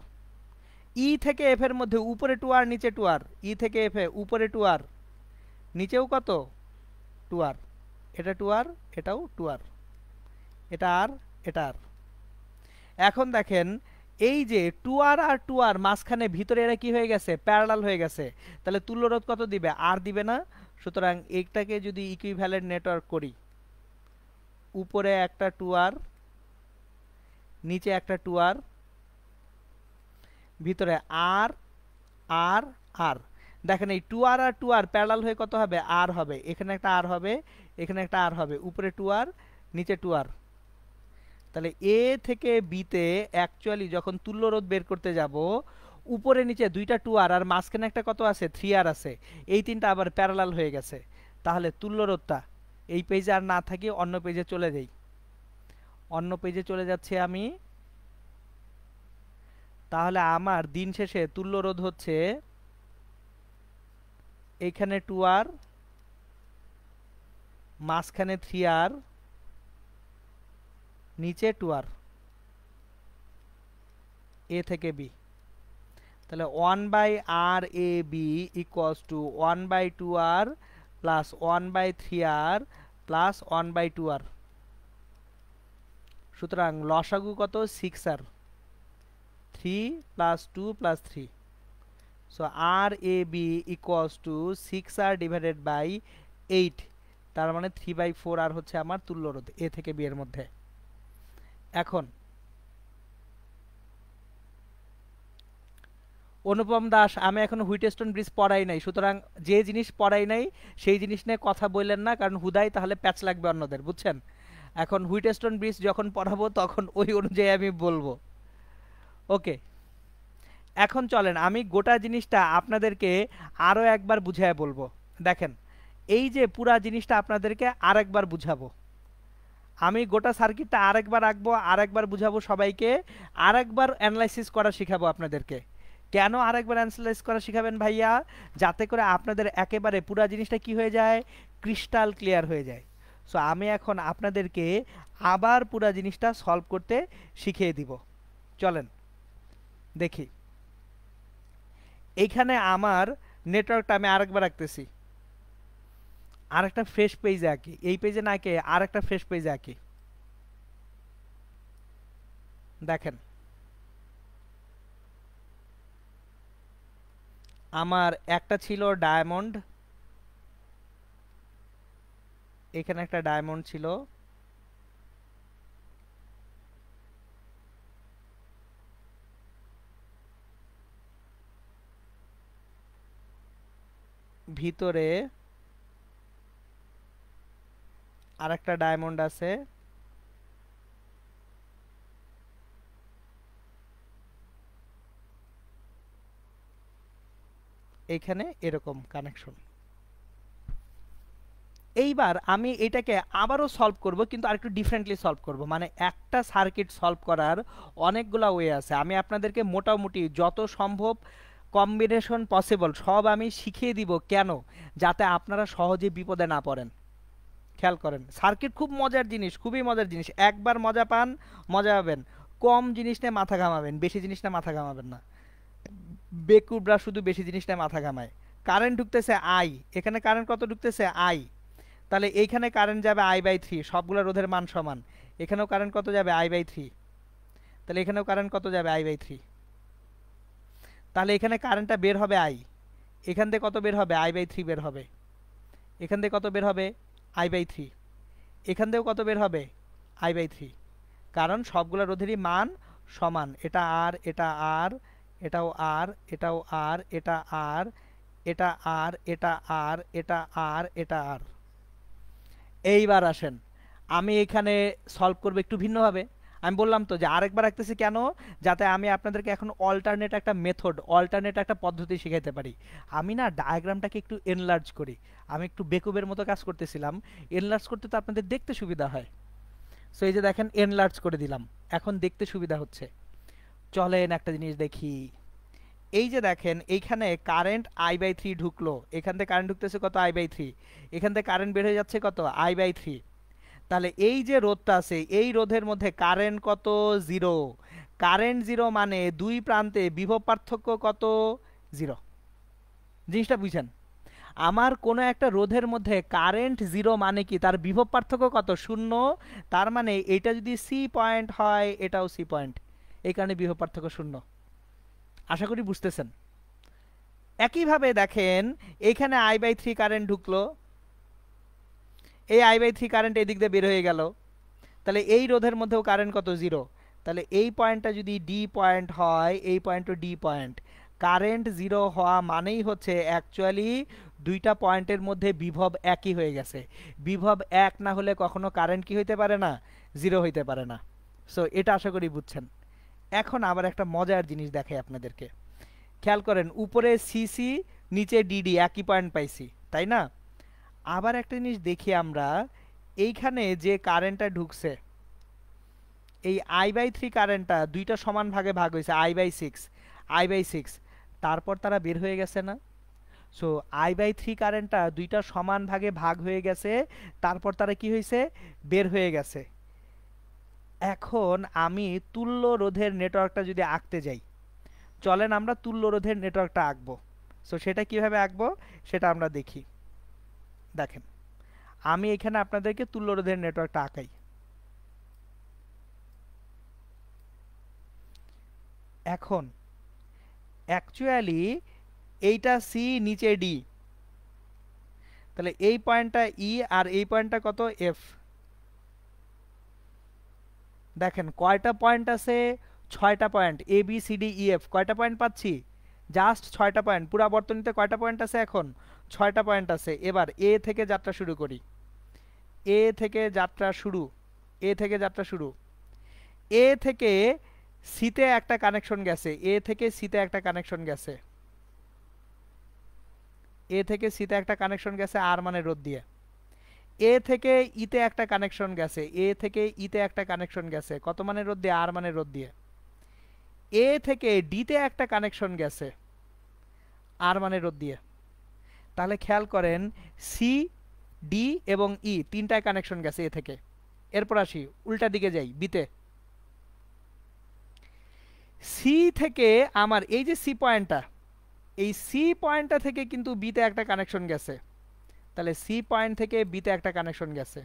ই থেকে এফ এর মধ্যে উপরে টুয়ার, নিচে টুয়ার, ই থেকে এফ এ উপরে টুয়ার, নিচেও কত, টুয়ার। এটা টুয়ার, এটাও টুয়ার, এটা আর, এটা আর। এখন দেখেন এই যে টুয়ার আর টুয়ার মাঝখানে ভিতরে এরা কি হয়ে গেছে, প্যারালাল হয়ে গেছে। তাহলে তুল্য রোধ কত দিবে, আর দিবে না। সুতরাং এইটাকে যদি ইকুইভ্যালেন্ট নেটওয়ার্ক করি, উপরে একটা টুয়ার, নিচে একটা টুয়ার, ভিতরে আর আর আর। দেখেন এই টুয়ার আর টুয়ার প্যারালাল হয়ে কত হবে, আর হবে। এখানে একটা আর হবে, এখানে একটা আর হবে, উপরে টুয়ার, নিচে টুয়ার। তাহলে এ থেকে বিতে অ্যাকচুয়ালি যখন তুল্য রোধ বের করতে যাব, উপরে নিচে দুইটা টুয়ার আর মাঝখানে একটা কত আছে, থ্রি আর আছে, এই তিনটা আবার প্যারালাল হয়ে গেছে। তাহলে তুল্য রোধটা এই পেজে আর না থাকি, অন্য পেজে চলে যাই। অন্য পেজে চলে যাচ্ছে আমি। তাহলে আমার দিন শেষে তুল্য রোধ হচ্ছে এইখানে টুয়ার, মাঝখানে থ্রি আর, নিচে টুয়ার, এ থেকে বি। তাহলে 1/r(ab) equals to 1/2r plus 1/3r plus 1/2r। সুতরাং লসাগু কত, 6r, 3 plus 2 plus 3। So RAB equals to 6r divided by 8, তার মানে 3/4r হচ্ছে আমার তুল্য রোধ এ থেকে বি এর মধ্যে। এখন অনুপম দাস, আমি এখন হুইটস্টোন ব্রিজ পড়াই নাই, সুতরাং যে জিনিস পড়াই নাই সেই জিনিস নিয়ে কথা বললেন না, কারণ হুদাই তাহলে প্যাচ লাগবে অন্যদের, বুঝছেন? এখন হুইটস্টোন ব্রিজ যখন পড়াবো তখন ওই অনুযায়ী আমি বলবো। ওকে, এখন চলেন আমি গোটা জিনিসটা আপনাদেরকে আরও একবার বুঝায় বলবো। দেখেন এই যে পুরা জিনিসটা আপনাদেরকে আরেকবার বুঝাবো, আমি গোটা সার্কিটটা আরেকবার আঁকবো, আরেকবার বুঝাবো সবাইকে, আরেকবার অ্যানালাইসিস করা শিখাবো আপনাদেরকে। কেন আরেকবার অ্যানালাইসিস করা শিখাবেন ভাইয়া? যাতে করে আপনাদের একেবারে পুরা জিনিসটা কি হয়ে যায়, ক্রিস্টাল ক্লিয়ার হয়ে যায়। সো আমি এখন আপনাদেরকে আবার পুরা জিনিসটা সলভ করতে শিখিয়ে দিব। চলেন দেখি। এইখানে আমার নেটওয়ার্কটা আমি আরেকবার আঁকতেছি, আরেকটা ফ্রেশ পেজে আঁকি, এই পেজে না আঁকে আরেকটা ফ্রেশ পেজে আঁকি। দেখেন আমার একটা ছিল ডায়মন্ড, এখানে একটা ডায়মন্ড ছিল, ভিতরে আরেকটা ডায়মন্ড আছে, এইখানে এরকম কানেকশন। এইবার আমি এটাকে আবারও সলভ করব, কিন্তু আরেকটু ডিফারেন্টলি সলভ করব। মানে একটা সার্কিট সলভ করার অনেকগুলো ওয়ে আছে, আমি আপনাদেরকে মোটামুটি যত সম্ভব কম্বিনেশন পসিবল সব আমি শিখিয়ে দিব। কেন? যাতে আপনারা সহজে বিপদে না পড়েন। খেয়াল করেন, সার্কিট খুব মজার জিনিস, খুবই মজার জিনিস। একবার মজা পান, মজা পাবেন। কম জিনিস নিয়ে মাথা ঘামাবেন, বেশি জিনিস নিয়ে মাথা ঘামাবেন না। বেকুবরা শুধু বেশি জিনিস নিয়ে মাথা ঘামায়। কারেন্ট ঢুকতেছে আই, এখানে কারেন্ট কত ঢুকতেছে আই, তাহলে এইখানে কারেন্ট যাবে I/3, সবগুলো রোধের মান সমান। এখানেও কারেন্ট কত যাবে I/3, তাহলে এখানেও কারেন্ট কত যাবে I/3। তাহলে এখানে কারেন্টটা বের হবে আই, এখান থেকে কত বের হবে I/3 বের হবে, এখান থেকে কত বের হবে I/3, এখান থেকেও কত বের হবে I/3, কারণ সবগুলো রোধেরই মান সমান। এটা আর, এটা আর, এটাও আর, এটাও আর, এটা আর, এটা আর, এটা আর, এটা আর, এটা আর। এইবার আসেন, আমি এখানে সলভ করব একটু ভিন্নভাবে। আমি বললাম তো যে আরেকবার রাখতেছি কেন, যাতে আমি আপনাদেরকে এখন অল্টারনেট একটা মেথড, অল্টারনেট একটা পদ্ধতি শিখাইতে পারি। আমি না ডায়াগ্রামটাকে একটু এনলার্জ করি, আমি একটু বেকুবের মতো কাজ করতেছিলাম। এনলার্জ করতে তো আপনাদের দেখতে সুবিধা হয়। সো এই যে দেখেন এনলার্জ করে দিলাম, এখন দেখতে সুবিধা হচ্ছে। চলেন একটা জিনিস দেখি। এই যে দেখেন এইখানে কারেন্ট I/3 ঢুকলো, এখান থেকে কারেন্ট ঢুকতেছে কত I/3, এখান থেকে কারেন্ট বের হয়ে যাচ্ছে কত I/3। তাহলে এই যে রোধটা আছে, এই রোধের মধ্যে কারেন্ট কত, জিরো। কারেন্ট জিরো মানে দুই প্রান্তে বিভব পার্থক্য কত, জিরো। জিনিসটা বুঝছেন? আমার কোনো একটা রোধের মধ্যে কারেন্ট জিরো মানে কি, তার বিভব পার্থক্য কত, শূন্য। তার মানে এটা যদি সি পয়েন্ট হয়, এটাও সি পয়েন্ট, এই কারণে বিভব পার্থক্য শূন্য। আশা করি বুঝতেছেন। একইভাবে দেখেন এইখানে I/3 কারেন্ট ঢুকলো, এই I/3 কারেন্ট এদিক দিয়ে বের হয়ে গেল, তাহলে এই রোধের মধ্যেও কারেন্ট কত, জিরো। তাহলে এই পয়েন্টটা যদি ডি পয়েন্ট হয়, এই পয়েন্টও ডি পয়েন্ট। কারেন্ট জিরো হওয়া মানেই হচ্ছে অ্যাকচুয়ালি দুইটা পয়েন্টের মধ্যে বিভব একই হয়ে গেছে। বিভব এক না হলে কখনো কারেন্ট কি হইতে পারে না, জিরো হইতে পারে না। সো এটা আশা করি বুঝছেন। এখন আবার একটা মজার জিনিস দেখাই আপনাদেরকে। খেয়াল করেন, উপরে সিসি, নিচে ডিডি, একই পয়েন্ট পাইছি, তাই না? আবার একটা জিনিস দেখি আমরা, এইখানে যে কারেন্টটা ঢুকছে, এই I/3 কারেন্টটা দুইটা সমান ভাগে ভাগ হয়েছে, I/6, তারপর তারা বের হয়ে গেছে না। সো I/3 কারেন্টটা দুইটা সমান ভাগে ভাগ হয়ে গেছে, তারপর তারা কি হয়েছে, বের হয়ে গেছে। এখন আমি তুল্য রোধের নেটওয়ার্কটা যদি আঁকতে যাই, চলেন আমরা তুল্য রোধের নেটওয়ার্কটা আঁকবো। সো সেটা কিভাবে আঁকবো সেটা আমরা দেখি। দেখেন, আমি এখানে আপনাদেরকে তুল্য রোধের নেটওয়ার্কটা আঁকাই। এখন অ্যাকচুয়ালি এইটা সি, নিচে ডি, তাহলে এই পয়েন্টটা ই আর এই পয়েন্টটা কত, এফ। দেখেন কয়টা পয়েন্ট আছে, 6টা point, A B C D E F. কয়টা পয়েন্ট পাচ্ছি, জাস্ট 6টা পয়েন্ট। পুরা বর্তনীতে কয়টা পয়েন্ট আছে এখন, 6টা পয়েন্ট আছে। এবার এ থেকে যাত্রা শুরু করি, এ থেকে যাত্রা শুরু, এ থেকে যাত্রা শুরু। এ থেকে সিতে একটা কানেকশন গেছে, এ থেকে সিতে একটা কানেকশন গেছে, এ থেকে সিতে একটা কানেকশন গেছে আর মানে রোধ দিয়ে। এ থেকে ইতে একটা কানেকশন গেছে, এ থেকে ইতে একটা কানেকশন গেছে, কত মানে রোধ দিয়ে, আর মানে রোধ দিয়ে। এ থেকে ডিতে একটা কানেকশন গেছে, আর মানে রোধ দিয়ে। তাহলে খেয়াল করেন, সি, ডি এবং ই তিনটায় কানেকশন গেছে এ থেকে। এরপর আসি উল্টা দিকে যাই, বিতে। সি থেকে আমার এই যে সি পয়েন্টটা, এই সি পয়েন্টটা থেকে কিন্তু বিতে একটা কানেকশন গেছে, তাহলে সি পয়েন্ট থেকে বিতে একটা কানেকশন গেছে,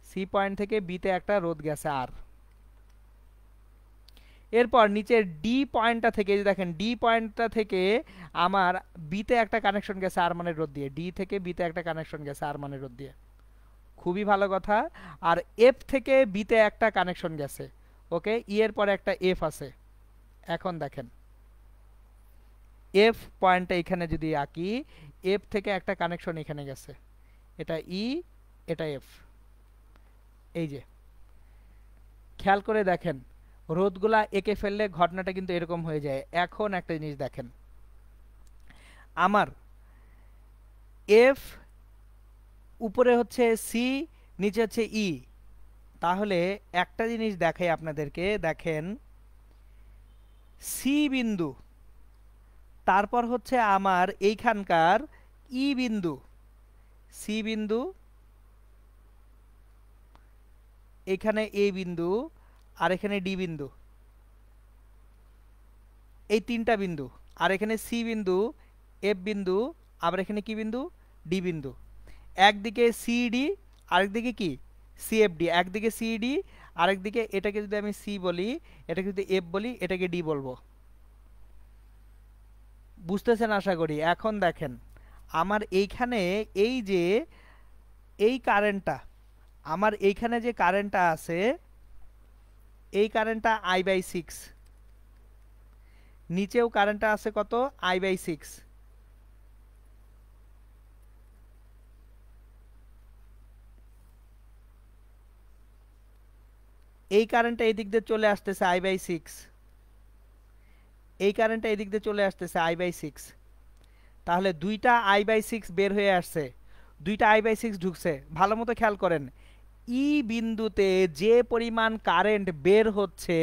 সি পয়েন্ট থেকে বিতে একটা রোধ গেছে আর। এরপর নিচের ডি পয়েন্টটা থেকে, যে দেখেন ডি পয়েন্টটা থেকে আমার বিতে একটা কানেকশন গেছে আর মানে রোধ দিয়ে, ডি থেকে বিতে একটা কানেকশন গেছে আর মানে রোধ দিয়ে। খুবই ভালো কথা। আর এফ থেকে বিতে একটা কানেকশন গেছে, ওকে, ই এর পরে একটা এফ আছে। এখন দেখেন এফ পয়েন্টটা এখানে যদি আঁকি, এফ থেকে একটা কানেকশন এখানে গেছে, এটা ই, এটা এফ। এই যে খেয়াল করে দেখেন, রোধগুলা এঁকে ফেললে ঘটনাটা কিন্তু এরকম হয়ে যায়। এখন একটা জিনিস দেখেন, আমার এফ উপরে হচ্ছে সি, নিচে হচ্ছে ই। তাহলে একটা জিনিস দেখাই আপনাদেরকে, দেখেন সি বিন্দু, তারপর হচ্ছে আমার এইখানকার ই বিন্দু, সি বিন্দু, এখানে এ বিন্দু, আর এখানে ডি বিন্দু, এই তিনটা বিন্দু, আর এখানে সি বিন্দু, এফ বিন্দু, আবার এখানে কি বিন্দু, ডি বিন্দু। একদিকে সিডি, আরেকদিকে কি সিএফডি। একদিকে সিডি, আরেকদিকে এটাকে যদি আমি সি বলি, এটাকে যদি এফ বলি, এটাকে ডি বলবো। বুঝতেছেন আশা করি। এখন দেখেন আমার এইখানে এই যে এই কারেন্টটা, আমার এইখানে যে কারেন্টটা আছে, এই কারেন্টটা I/6, নিচেও কারেন্টটা আছে কত, I/6। এই কারেন্টটা এই দিক দিয়ে চলে আসতেছে I/6, এই কারেন্টটা এই দিক দিয়ে চলে আসতেছে I/6। তাহলে দুইটা I/6 বের হয়ে আসছে, দুইটা I/6 ঢুকছে। ভালো মতো খেয়াল করেন, ই বিন্দুতে যে পরিমাণ কারেন্ট বের হচ্ছে,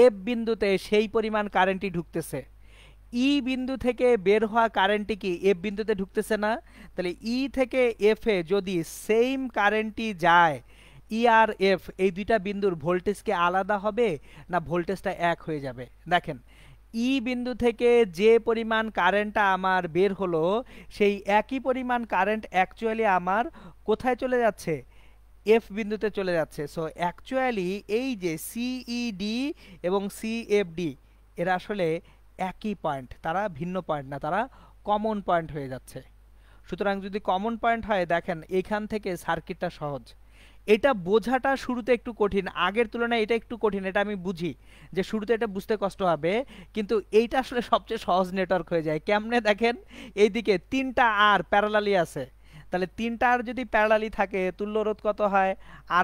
এফ বিন্দুতে সেই পরিমাণ কারেন্টই ঢুকতেছে। ই বিন্দু থেকে বের হওয়া কারেন্টটি কি এফ বিন্দুতে ঢুকতেছে না? তাহলে ই থেকে এফ এ যদি সেম কারেন্টই যায়, ই আর এফ এই দুইটা বিন্দুর ভোল্টেজ কি আলাদা হবে, না ভোল্টেজটা এক হয়ে যাবে? দেখেন ই বিন্দু থেকে যে পরিমাণ কারেন্টটা আমার বের হলো, সেই একই পরিমাণ কারেন্ট অ্যাকচুয়ালি আমার কোথায় চলে যাচ্ছে, এফ বিন্দুতে চলে যাচ্ছে। সো অ্যাকচুয়ালি এই যে সিইডি এবং সিএফডি এরা আসলে একই পয়েন্ট, তারা ভিন্ন পয়েন্ট না, তারা কমন পয়েন্ট হয়ে যাচ্ছে। সুতরাং যদি কমন পয়েন্ট হয়, দেখেন এখান থেকে সার্কিটটা সহজ। এটা বোঝাটা শুরুতে একটু কঠিন, আগের তুলনায় এটা একটু কঠিন, এটা আমি বুঝি যে শুরুতে এটা বুঝতে কষ্ট হবে, কিন্তু এইটা আসলে সবচেয়ে সহজ নেটওয়ার্ক হয়ে যায়। কেমনে দেখেন, এইদিকে তিনটা আর প্যারালালি আছে, তাহলে তিনটা আর যদি প্যারালালি থাকে তুল্য রোধ কত হয়,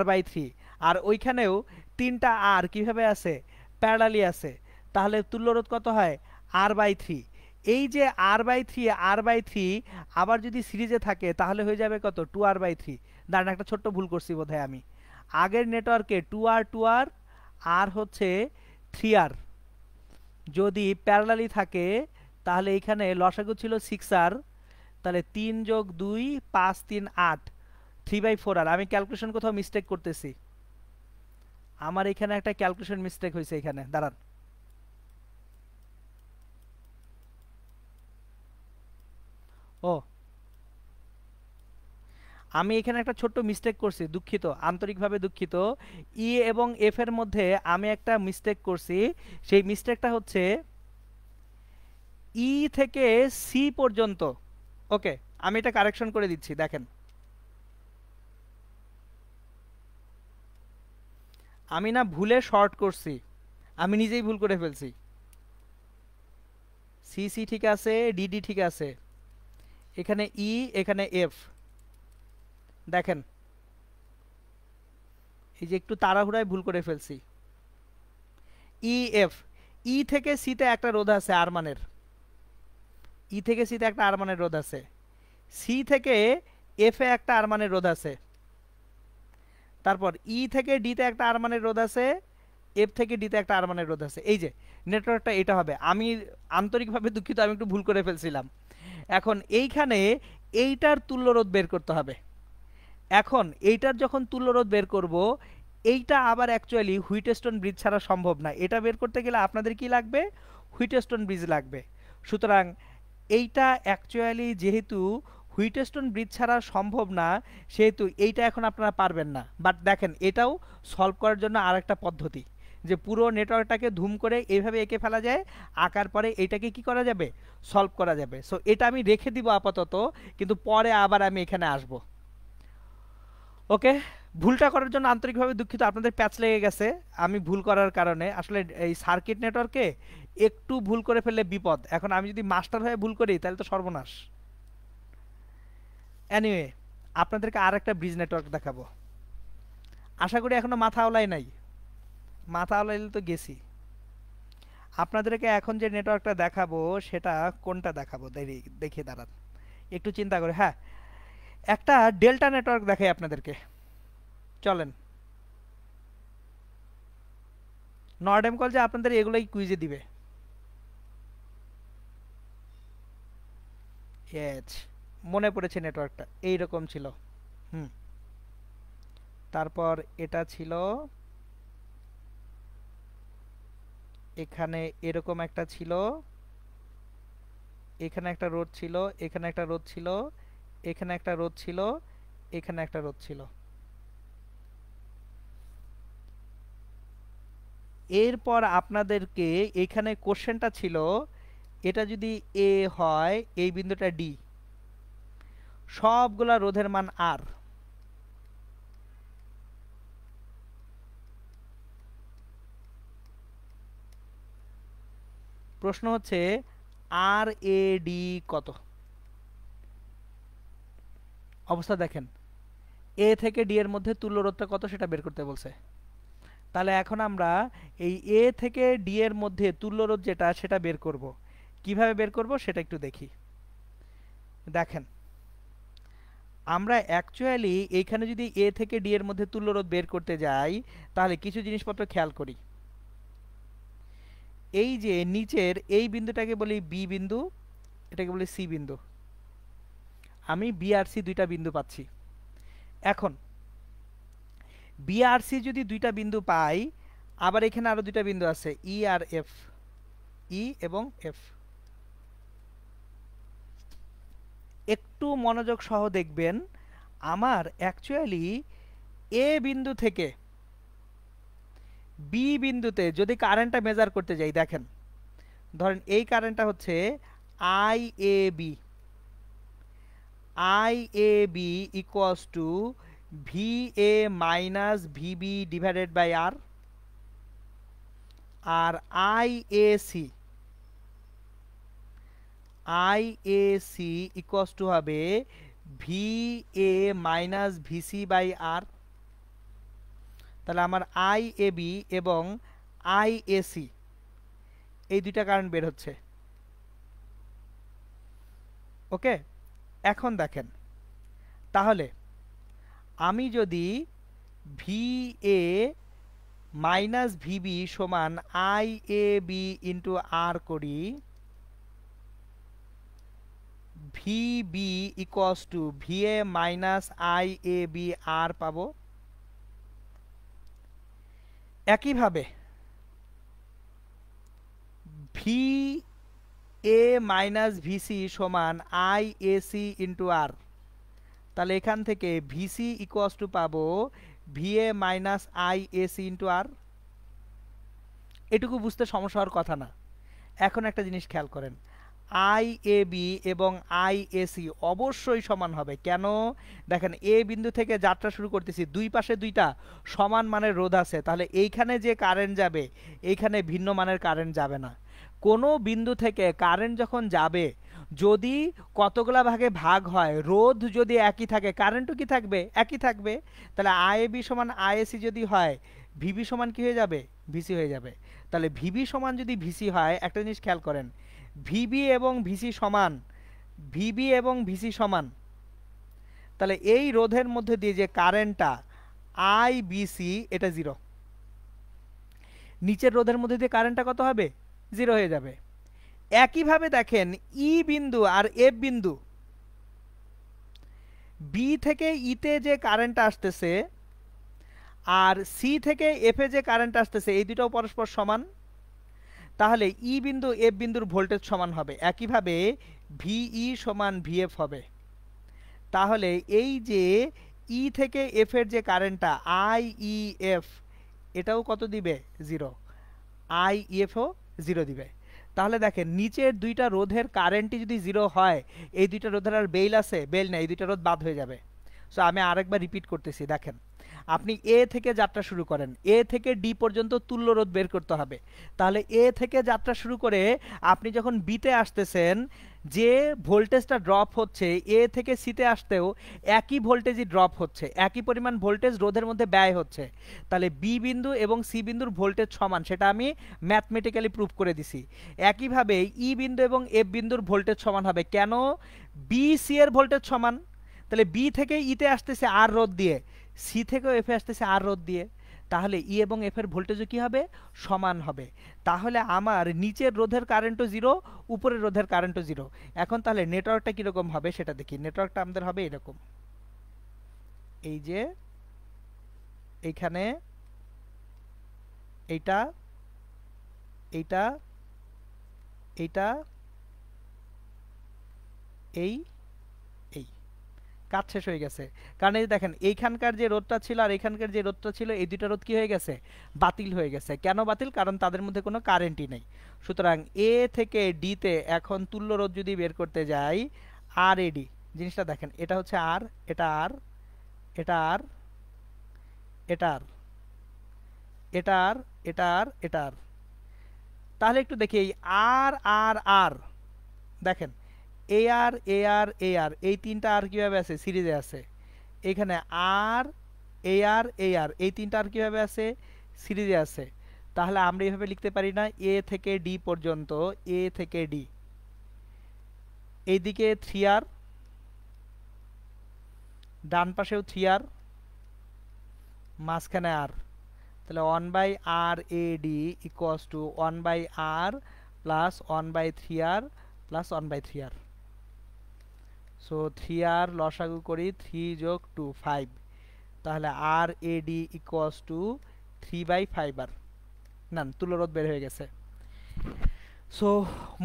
R/3। আর ওইখানেও তিনটা আর কিভাবে আছে, প্যারালালি আছে, তাহলে তুল্য রোধ কত হয়, R/3। এই যে R/3 আবার যদি সিরিজে থাকে তাহলে হয়ে যাবে কত, 2R/3। দাঁড়ান, একটা ছোট্ট ভুল করছি বোধহয় আমি। আগের নেটওয়ার্কে 2R আর হচ্ছে 3R যদি প্যারালালি থাকে, তাহলে এখানে লসাগু ছিল 6R, তাহলে 3 যোগ 2 5 3 8, 3/4R। আমি ক্যালকুলেশন কোথাও মিস্টেক করতেছি, আমার এখানে একটা ক্যালকুলেশন মিস্টেক হয়েছে এখানে, দাঁড়ান। ও, আমি এখানে একটা ছোট্ট মিস্টেক করছি, দুঃখিত, আন্তরিকভাবে দুঃখিত। ই এবং এফ এর মধ্যে আমি একটা মিস্টেক করছি। সেই মিস্টেকটা হচ্ছে ই থেকে সি পর্যন্ত। ওকে, আমি এটা কারেকশন করে দিচ্ছি। দেখেন আমি না ভুলে শর্ট করছি, আমি নিজেই ভুল করে ফেলছি। সি সি ঠিক আছে, ডিডি ঠিক আছে, এখানে ই, এখানে এফ। দেখেন এই যে একটু তাড়াহুড়ায় ভুল করে ফেলছি। ই এফ, ই থেকে সিতে একটা রোধ আছে আর মানের, ই থেকে সিতে একটা আর মানের রোধ আছে, সি থেকে এফ এ একটা আর মানের রোধ আছে, তারপর ই থেকে ডিতে একটা আর মানের রোধ আছে, এফ থেকে ডিতে একটা আর মানের রোধ আছে। এই যে নেটওয়ার্কটা এটা হবে। আমি আন্তরিকভাবে দুঃখিত, আমি একটু ভুল করে ফেলছিলাম। এখন এইখানে এইটার তুল্য রোধ বের করতে হবে। এখন এইটার যখন তুল্য রোধ বের করব, এইটা আবার অ্যাকচুয়ালি হুইটস্টোন ব্রিজ ছাড়া সম্ভব না। এটা বের করতে গেলে আপনাদের কি লাগবে, হুইটস্টোন ব্রিজ লাগবে। সুতরাং এইটা অ্যাকচুয়ালি যেহেতু হুইটস্টোন ব্রিজ ছাড়া সম্ভব না, সেহেতু এইটা এখন আপনারা পারবেন না। বাট দেখেন এটাও সলভ করার জন্য আরেকটা পদ্ধতি, যে পুরো নেটওয়ার্কটাকে ধুম করে এইভাবে এঁকে ফেলা যায়, আঁকার পরে এইটাকে কি করা যাবে, সলভ করা যাবে। সো এটা আমি রেখে দিব আপাতত, কিন্তু পরে আবার আমি এখানে আসব। ওকে, ভুলটা করার জন্য আন্তরিকভাবে দুঃখিত, আপনাদের প্যাচ লেগে গেছে আমি ভুল করার কারণে। আসলে এই সার্কিট নেটওয়ার্কে একটু ভুল করে ফেললে বিপদ। এখন আমি যদি মাস্টার হয়ে ভুল করি তাহলে তো সর্বনাশ। এনিওয়ে, আপনাদেরকে আর একটা ব্রিজ নেটওয়ার্ক দেখাবো। আশা করি এখনো মাথা আওলাই নাই, মাথা আওলাইলে তো গেছি। আপনাদেরকে এখন যে নেটওয়ার্কটা দেখাবো সেটা কোনটা দেখাবো, দেখি দাঁড়ান একটু চিন্তা করে। হ্যাঁ, একটা ডেল্টা নেটওয়ার্ক দেখাই আপনাদেরকে, চলেন। নর্ডেম কল যে আপনাদের এগুলোই কুইজে দিবে। এজ মনে পড়েছে নেটওয়ার্কটা এইরকম ছিল। তারপর এটা ছিল এখানে এরকম একটা ছিল, এখানে একটা রোধ ছিল, এখানে একটা রোধ ছিল, এখানে একটা রোধ ছিল, এখানে একটা রোধ ছিল। এরপর আপনাদেরকে এখানে কোশ্চেনটা ছিল এটা যদি এ হয়, এই বিন্দুটা ডি, সবগুলা রোধের মান আর। প্রশ্ন হচ্ছে আর এ ডি কত? অবস্থা দেখেন, এ থেকে ডি এর মধ্যে তুল্য রোধটা কত সেটা বের করতে বলছে। তাহলে এখন আমরা এই এ থেকে ডি এর মধ্যে তুল্য রোধ যেটা সেটা বের করব। কিভাবে বের করব সেটা একটু দেখি। দেখেন, আমরা অ্যাকচুয়ালি এইখানে যদি এ থেকে ডি এর মধ্যে তুল্য রোধ বের করতে যাই তাহলে কিছু জিনিসপত্র খেয়াল করি। এই যে নিচের এই বিন্দুটাকে বলি বি বিন্দু, এটাকে বলি সি বিন্দু। আমি বি আর সি দুইটা বিন্দু পাচ্ছি। এখন বি আর সি যদি দুইটা বিন্দু পাই, আবার এখানে আরো দুইটা বিন্দু আছে ই আর এফ, ই এবং এফ। একটু মনোযোগ সহ দেখবেন, আমার অ্যাকচুয়ালি এ বিন্দু থেকে বি বিন্দুতে যদি কারেন্টটা মেজার করতে যাই, দেখেন ধরেন এই কারেন্টটা হচ্ছে I A B, I A B equals to V A minus V B divided by R, আর I A C, I A C equals to হবে V A minus V C by R. তাহলে আমার আই এ বি এবং I A C এই দুইটা current বের হচ্ছে। ওকে, এখন দেখেন, তাহলে আমি যদি ভি এ মাইনাস ভিবি সমান I A B into R করি, V B equals to V A minus I A B R পাবো। একইভাবে ভি এ মাইনাস ভিসি সমান I A C into R, তাহলে এখান থেকে ভিসি ইকুয়ালস টু পাবো V A minus I A C into R. এটুকু বুঝতে সমস্যা হওয়ার কথা না। এখন একটা জিনিস খেয়াল করেন, আই এ বি এবং আই এ সি অবশ্যই সমান হবে। কেন? দেখেন, এ বিন্দু থেকে যাত্রা শুরু করতেছি, দুই পাশে দুইটা সমান মানের রোধ আছে, তাহলে এইখানে যে কারেন্ট যাবে এইখানে ভিন্ন মানের কারেন্ট যাবে না। কোনো বিন্দু থেকে কারেন্ট যখন যাবে, যদি কতগুলা ভাগে ভাগ হয়, রোধ যদি একই থাকে কারেন্টও কি থাকবে? একই থাকবে। তাহলে আই এ বি সমান আই এ সি যদি হয়, ভিবি সমান কি হয়ে যাবে? ভিসি হয়ে যাবে। তাহলে ভিবি সমান যদি ভিসি হয়, একটা জিনিস খেয়াল করেন, ভিবি এবং ভিসি সমান, ভিবি এবং ভিসি সমান, তাহলে এই রোধের মধ্যে দিয়ে যে কারেন্টটা আই বিসি এটা জিরো। নিচের রোধের মধ্যে দিয়ে কারেন্টটা কত হবে? জিরো হয়ে যাবে। একইভাবে দেখেন, ই বিন্দু আর এফ বিন্দু, বি থেকে ইতে যে কারেন্ট আসতেছে আর সি থেকে এফে যে কারেন্ট আসতেছে, এই দুটোও পরস্পর সমান। তাহলে ই বিন্দু এফ বিন্দুর ভোল্টেজ সমান হবে। একইভাবে ভিই সমান ভিএফ হবে। তাহলে এই যে ই থেকে এফ এর যে কারেন্টটা আই ই এফ, এটাও কত দিবে? জিরো। আই ইএফও জিরো দিবে। তাহলে দেখেন, নিচের দুইটা রোধের কারেন্টই যদি জিরো হয়, এই দুইটা রোধের আর বেল আছে? বেল নেই, এই দুইটা রোধ বাদ হয়ে যাবে। সো আমি আরেকবার রিপিট করতেছি, দেখেন, আপনি এ থেকে যাত্রা শুরু করেন, এ থেকে ডি পর্যন্ত তুল্য রোধ বের করতে হবে। তাহলে এ থেকে যাত্রা শুরু করে আপনি যখন বিতে আসতেছেন, যে ভোল্টেজটা ড্রপ হচ্ছে এ থেকে সিতে আসতেও একই ভোল্টেজই ড্রপ হচ্ছে, একই পরিমাণ ভোল্টেজ রোধের মধ্যে ব্যয় হচ্ছে। তাহলে বি বিন্দু এবং সি বিন্দুর ভোল্টেজ সমান, সেটা আমি ম্যাথমেটিক্যালি প্রুভ করে দিছি। একইভাবে ই বিন্দু এবং এফ বিন্দুর ভোল্টেজ সমান হবে। কেন? বি সি এর ভোল্টেজ সমান। তাহলে বি থেকে ইতে আসতেছে আর রোধ দিয়ে, সি থেকেও এফে আসতেছে আর রোধ দিয়ে। তাহলে ই এবং এফ এর ভোল্টেজও কি হবে, সমান হবে। তাহলে আমার নিচের রোধের কারেন্টও জিরো, উপরের রোধের কারেন্টও জিরো। এখন তাহলে নেটওয়ার্কটা কীরকম হবে সেটা দেখি। নেটওয়ার্কটা আমাদের হবে এরকম, এই যে এইখানে এইটা এইটা এইটা এই এই কাজ শেষ হয়ে গেছে। কারণ এই দেখেন এইখানকার যে রোধটা ছিল আর এইখানকার যে রোধটা ছিল, এই দুইটা রোধ কি হয়ে গেছে, বাতিল হয়ে গেছে। কেন বাতিল? কারণ তাদের মধ্যে কোনো কারেন্টই নেই। সুতরাং এ থেকে ডিতে এখন তুল্য রোধ যদি বের করতে যাই, আর এডি জিনিসটা দেখেন, এটা হচ্ছে আর, এটা আর, এটা আর, এটা আর, এটা আর, এটা আর, এটা আর। তাহলে একটু দেখি এই আর আর আর, দেখেন এ আর এ আর এ আর, এই তিনটা আর কিভাবে আছে, সিরিজে আছে। এখানে আর এ আর এ আর, এই তিনটা আর কিভাবে আছে, সিরিজে আছে। তাহলে আমরা এইভাবে লিখতে পারি না, এ থেকে ডি পর্যন্ত, এ থেকে ডি, এইদিকে 3R, ডান পাশেও 3R, মাঝখানে আর। তাহলে 1/r/AD equals to 1/r plus 1/3R plus 1/3R। So 3R লসাগু করি, 3 যোগ 2 5। তাহলে R/AD ইকুয়ালস টু 3/5R। না, তুল্যরোধ বের হয়ে গেছে। সো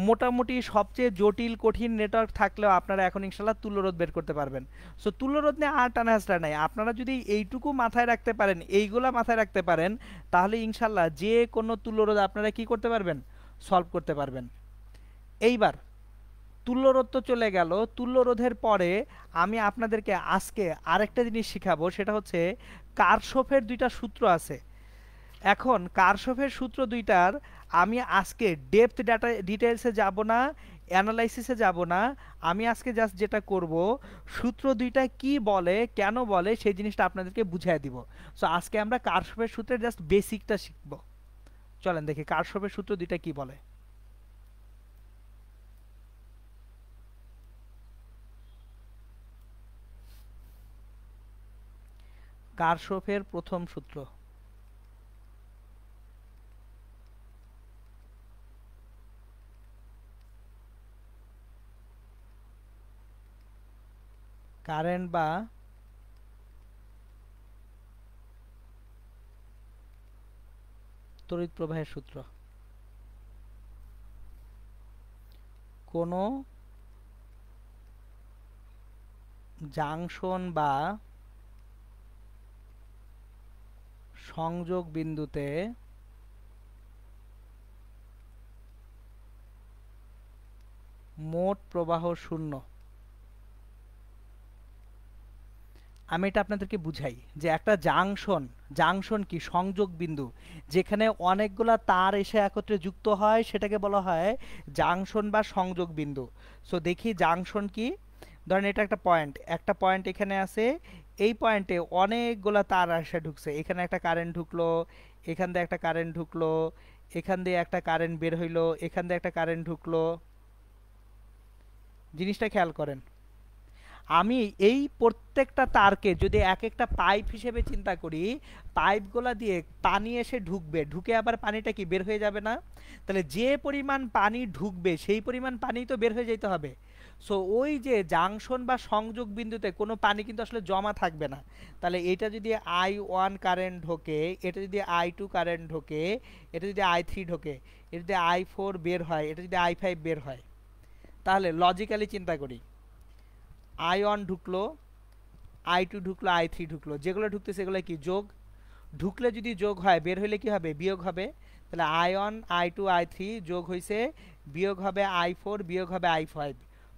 মোটামুটি সবচেয়ে জটিল কঠিন নেটওয়ার্ক থাকলেও আপনারা এখন ইনশাল্লাহ তুল্যরোধ বের করতে পারবেন। সো তুল্যরোধ নিয়ে আর টানা হাসটা নাই, আপনারা যদি এইটুকু মাথায় রাখতে পারেন, এইগুলা মাথায় রাখতে পারেন, তাহলে ইনশাল্লাহ যে কোনো তুল্যরোধ আপনারা কি করতে পারবেন, সলভ করতে পারবেন। এইবার তুল্যরোধ তো চলে গেল। তুল্যরোধের পরে আমি আপনাদেরকে আজকে আরেকটা জিনিস শিখাবো, সেটা হচ্ছে কারশফের দুইটা সূত্র আছে। এখন কারশফের সূত্র দুইটার আমি আজকে ডেপথ ডাটা ডিটেলসে যাব না, অ্যানালাইসিসে যাব না। আমি আজকে জাস্ট যেটা করব, সূত্র দুইটা কি বলে, কেন বলে, সেই জিনিসটা আপনাদেরকে বুঝিয়ে দিব। সো আজকে আমরা কারশফের সূত্রের জাস্ট বেসিকটা শিখব। চলেন দেখি কারশফের সূত্র দুইটা কি বলে। কারশফের প্রথম সূত্র, কারেন্ট বা তড়িৎ প্রবাহের সূত্র। কোনো জাংশন বা সংযোগ বিন্দুতে মোট প্রবাহ শূন্য। আমি এটা আপনাদেরকে বুঝাই যে একটা জাংশন, জাংশন কি, সংযোগ বিন্দু, যেখানে অনেকগুলা তার এসে একত্রে যুক্ত হয়, সেটাকে বলা হয় জাংশন বা সংযোগ বিন্দু। সো দেখি জাংশন কি। ধরেন এটা একটা পয়েন্ট এখানে আছে, এই পয়েন্টে অনেকগুলা তার এসে ঢুকছে, এখানে একটা কারেন্ট ঢুকলো, এখান দিয়ে একটা কারেন্ট ঢুকলো, এখান দিয়ে একটা কারেন্ট বের হইলো, এখান দিয়ে একটা কারেন্ট ঢুকলো। জিনিসটা খেয়াল করেন, আমি এই প্রত্যেকটা তারকে যদি এক একটা পাইপ হিসেবে চিন্তা করি, পাইপগুলা দিয়ে পানি এসে ঢুকবে, ঢুকে আবার পানিটা কি বের হয়ে যাবে না? তাহলে যে পরিমাণ পানি ঢুকবে সেই পরিমাণ পানি তো বের হয়ে যেতে হবে। সো ওই যে জাংশন বা সংযোগ বিন্দুতে কোনো পানি কিন্তু আসলে জমা থাকবে না। তাহলে এটা যদি I1 কারেন্ট ঢোকে, এটা যদি I2 কারেন্ট ঢোকে, এটা যদি I3 ঢোকে, এটা যদি I4 বের হয়, এটা যদি I5 বের হয়, তাহলে লজিক্যালি চিন্তা করি, I1 ঢুকলো, I2 ঢুকলো, I3 ঢুকলো, যেগুলো ঢুকতেছে সেগুলো কি যোগ, ঢুকলে যদি যোগ হয়, বের হইলে কি হবে, বিয়োগ হবে। তাহলে I1 I2 I3 যোগ হইছে, বিয়োগ হবে I4, বিয়োগ হবে I5,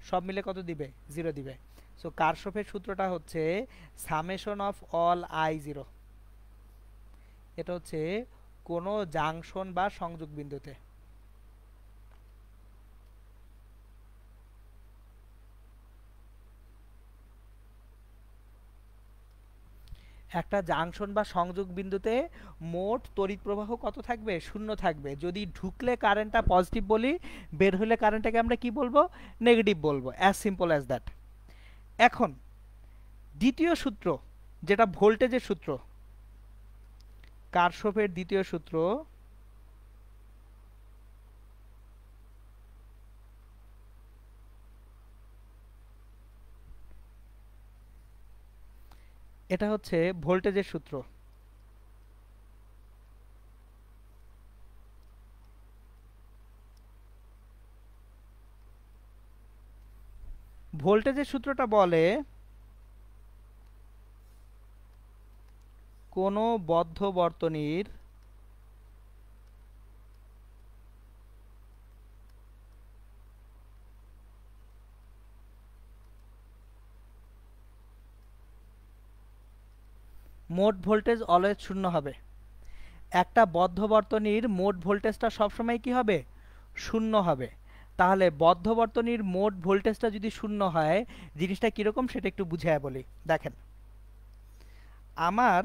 সব মিলে কত দিবে, 0 দিবে। সো কারশফের সূত্রটা হচ্ছে সামেশন অফ অল I0। এটা হচ্ছে কোনো জাংশন বা সংযোগ বিন্দুতে। একটা জাংশন বা সংযোগ বিন্দুতে মোট তড়িৎ প্রবাহ কত থাকবে, শূন্য থাকবে। যদি ঢুকলে কারেন্টটা পজিটিভ বলি, বের হলে কারেন্টটাকে আমরা কি বলবো, নেগেটিভ বলবো, অ্যাজ সিম্পল অ্যাজ দ্যাট। এখন দ্বিতীয় সূত্র, যেটা ভোল্টেজের সূত্র, কারশফের দ্বিতীয় সূত্র এটা হচ্ছে ভোল্টেজের সূত্র। ভোল্টেজের সূত্রটা বলে কোনো বদ্ধ বর্তনীর মোট ভোল্টেজ অলওয়েজ শূন্য হবে। একটা বদ্ধ বর্তনীর মোট ভোল্টেজটা সবসময় কি হবে? শূন্য হবে। তাহলে বদ্ধ বর্তনীর মোট ভোল্টেজটা যদি শূন্য হয় জিনিসটা কিরকম সেটা একটু বুঝিয়ে বলি। দেখেন, আমার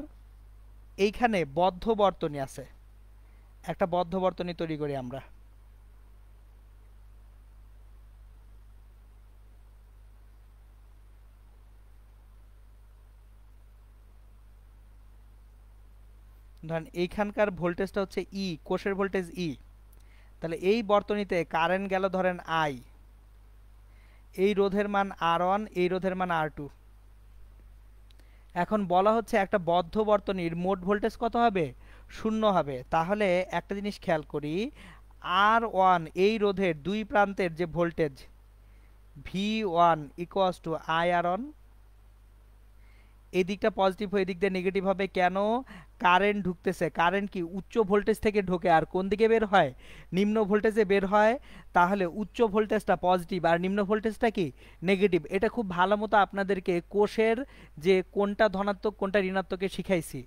এইখানে বদ্ধ বর্তনী আছে, একটা বদ্ধ বর্তনী তৈরি করি আমরা। ধরেন এইখানকার ভোল্টেজটা হচ্ছে ই, কোষের ভোল্টেজ ই। তাহলে এই বর্তনীতে কারেন্ট গেল ধরেন আই, এই রোধের মান R1, এই রোধের মান R2। এখন বলা হচ্ছে একটা বদ্ধ বর্তনীর মোট ভোল্টেজ কত হবে? শূন্য হবে। তাহলে একটা জিনিস খেয়াল করি, R1 এই রোধের দুই প্রান্তের যে voltage V1 equals to IR1, এই দিকটা পজিটিভ হয়ে এদিক দিয়ে নেগেটিভ হবে। কেন? কারেন্ট ঢুকতেছে। কারেন্ট কি উচ্চ ভোল্টেজ থেকে ঢোকে আর কোন দিকে বের হয়? নিম্ন ভোল্টেজে বের হয়। তাহলে উচ্চ ভোল্টেজটা পজিটিভ আর নিম্ন ভোল্টেজটা কি নেগেটিভ। এটা খুব ভালো মতো আপনাদেরকে কোষের যে কোনটা ধনাত্মক কোনটা ঋণাত্মকে শিখাইছি,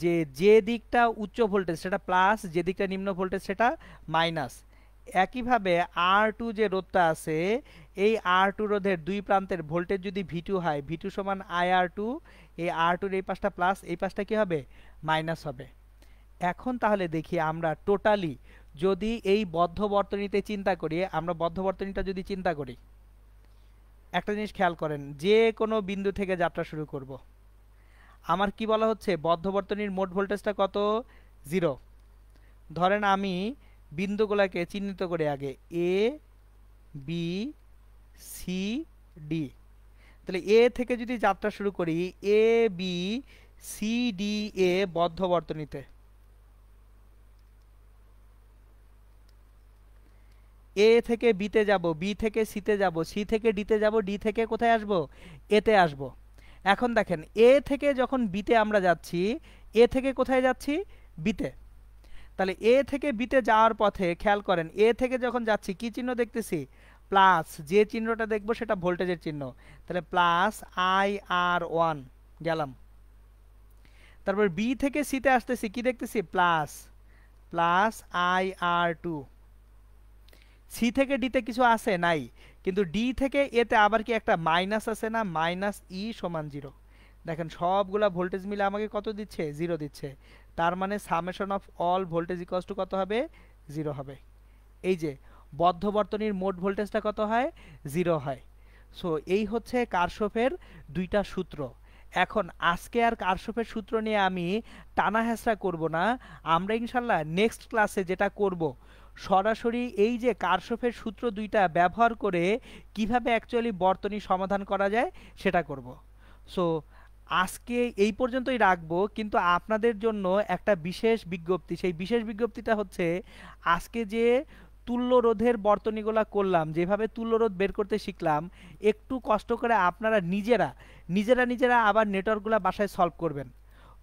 যে যে দিকটা উচ্চ ভোল্টেজ সেটা প্লাস, যে দিকটা নিম্ন ভোল্টেজ সেটা মাইনাস। একইভাবে R2 যে রোধটা আছে, এই R2 রোধের দুই প্রান্তের ভোল্টেজ যদি V2 হয়, V2 সমান IR2, এই R2 এই পাশটা প্লাস, এই পাশটা কি হবে? মাইনাস হবে। এখন তাহলে দেখি আমরা টোটালি যদি এই বদ্ধ বর্তনীতে চিন্তা করি, আমরা বদ্ধ বর্তনীটা যদি চিন্তা করি, একটা জিনিস খেয়াল করেন, যে কোনো বিন্দু থেকে যাত্রা শুরু করব। আমার কি বলা হচ্ছে? বদ্ধ বর্তনীর মোট ভোল্টেজটা কত? 0। ধরেন আমি বিন্দুগুলোকে চিহ্নিত করি আগে, এ বি সি ডি। তাহলে এ থেকে যদি যাত্রা শুরু করি, এ বি সি ডি এ বদ্ধ বর্তনীতে, এ থেকে বিতে যাব, বি থেকে সিতে যাব, সি থেকে ডিতে যাব, ডি থেকে কোথায় আসব? এতে আসব। এখন দেখেন, এ থেকে যখন বিতে আমরা যাচ্ছি, এ থেকে কোথায় যাচ্ছি? বিতে। তাহলে এ থেকে বিতে যাওয়ার পথে খেয়াল করেন, এ থেকে যখন যাচ্ছি কি চিহ্ন দেখতেছি? প্লাস। যে চিহ্নটা দেখবো সেটা ভোল্টেজের চিহ্ন। তাহলে প্লাস IR1 গেলাম। তারপর বি থেকে সিতে আসতেছি, কি দেখতেছি? Plus plus IR2। সি থেকে ডিতে কিছু আছে? নাই। কিন্তু ডি থেকে এতে আবার কি একটা মাইনাস আছে না? মাইনাস ই সমান 0। দেখেন সবগুলা ভোল্টেজ মিলে আমাকে কত দিচ্ছে? 0 দিচ্ছে। তার মানে summation of all voltage equals to কত হবে? 0 হবে। এই যে বদ্ধ বর্তনীর মোট ভোল্টেজটা কত হয়? 0 হয়। সো এই হচ্ছে কারশফের দুইটা সূত্র। এখন আজকে আর কারশফের সূত্র নিয়ে আমি টানা হেঁচড়া করব না। আমরা ইনশাল্লাহ নেক্সট ক্লাসে যেটা করব, সরাসরি এই যে কারশফের সূত্র দুইটা ব্যবহার করে কিভাবে অ্যাকচুয়ালি বর্তনী সমাধান করা যায় সেটা করব। সো আজকে এই পর্যন্তই রাখবো, কিন্তু আপনাদের জন্য একটা বিশেষ বিজ্ঞপ্তি। সেই বিশেষ বিজ্ঞপ্তিটা হচ্ছে, আজকে যে তুল্য রোধের বর্তনীগুলা করলাম, যেভাবে তুল্য রোধ বের করতে শিখলাম, একটু কষ্ট করে আপনারা নিজেরা নিজেরা নিজেরা আবার নেটওয়ার্কগুলা বাসায় সলভ করবেন।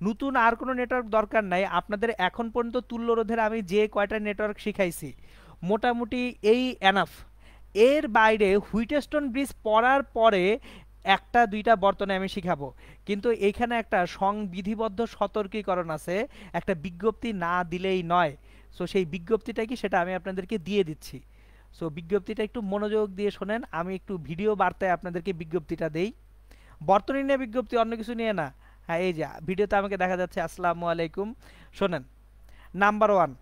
নতুন আর কোনো নেটওয়ার্ক দরকার নাই। আপনাদের এখন পর্যন্ত তুল্য রোধের আমি যে কয়টা নেটওয়ার্ক শিখাইছি মোটামুটি এই এনাফ। এর বাইরে হুইটস্টোন ব্রিজ পড়ার পরে একটা দুইটা বর্তনী আমি শিখাবো, কিন্তু এইখানে একটা সংবিধিবদ্ধ সতর্কীকরণ আছে, একটা বিজ্ঞপ্তি না দিলেই নয়। সো সেই বিজ্ঞপ্তিটা কি সেটা আমি আপনাদেরকে দিয়ে দিচ্ছি। সো বিজ্ঞপ্তিটা একটু মনোযোগ দিয়ে শোনেন। আমি একটু ভিডিও বার্তায় আপনাদেরকে বিজ্ঞপ্তিটা দেই। বর্তনী নিয়ে বিজ্ঞপ্তি, অন্য কিছু নিয়ে না। হ্যাঁ, এই যে ভিডিওতে আমাকে দেখা যাচ্ছে। আসসালামু আলাইকুম। শোনেন, নাম্বার 1,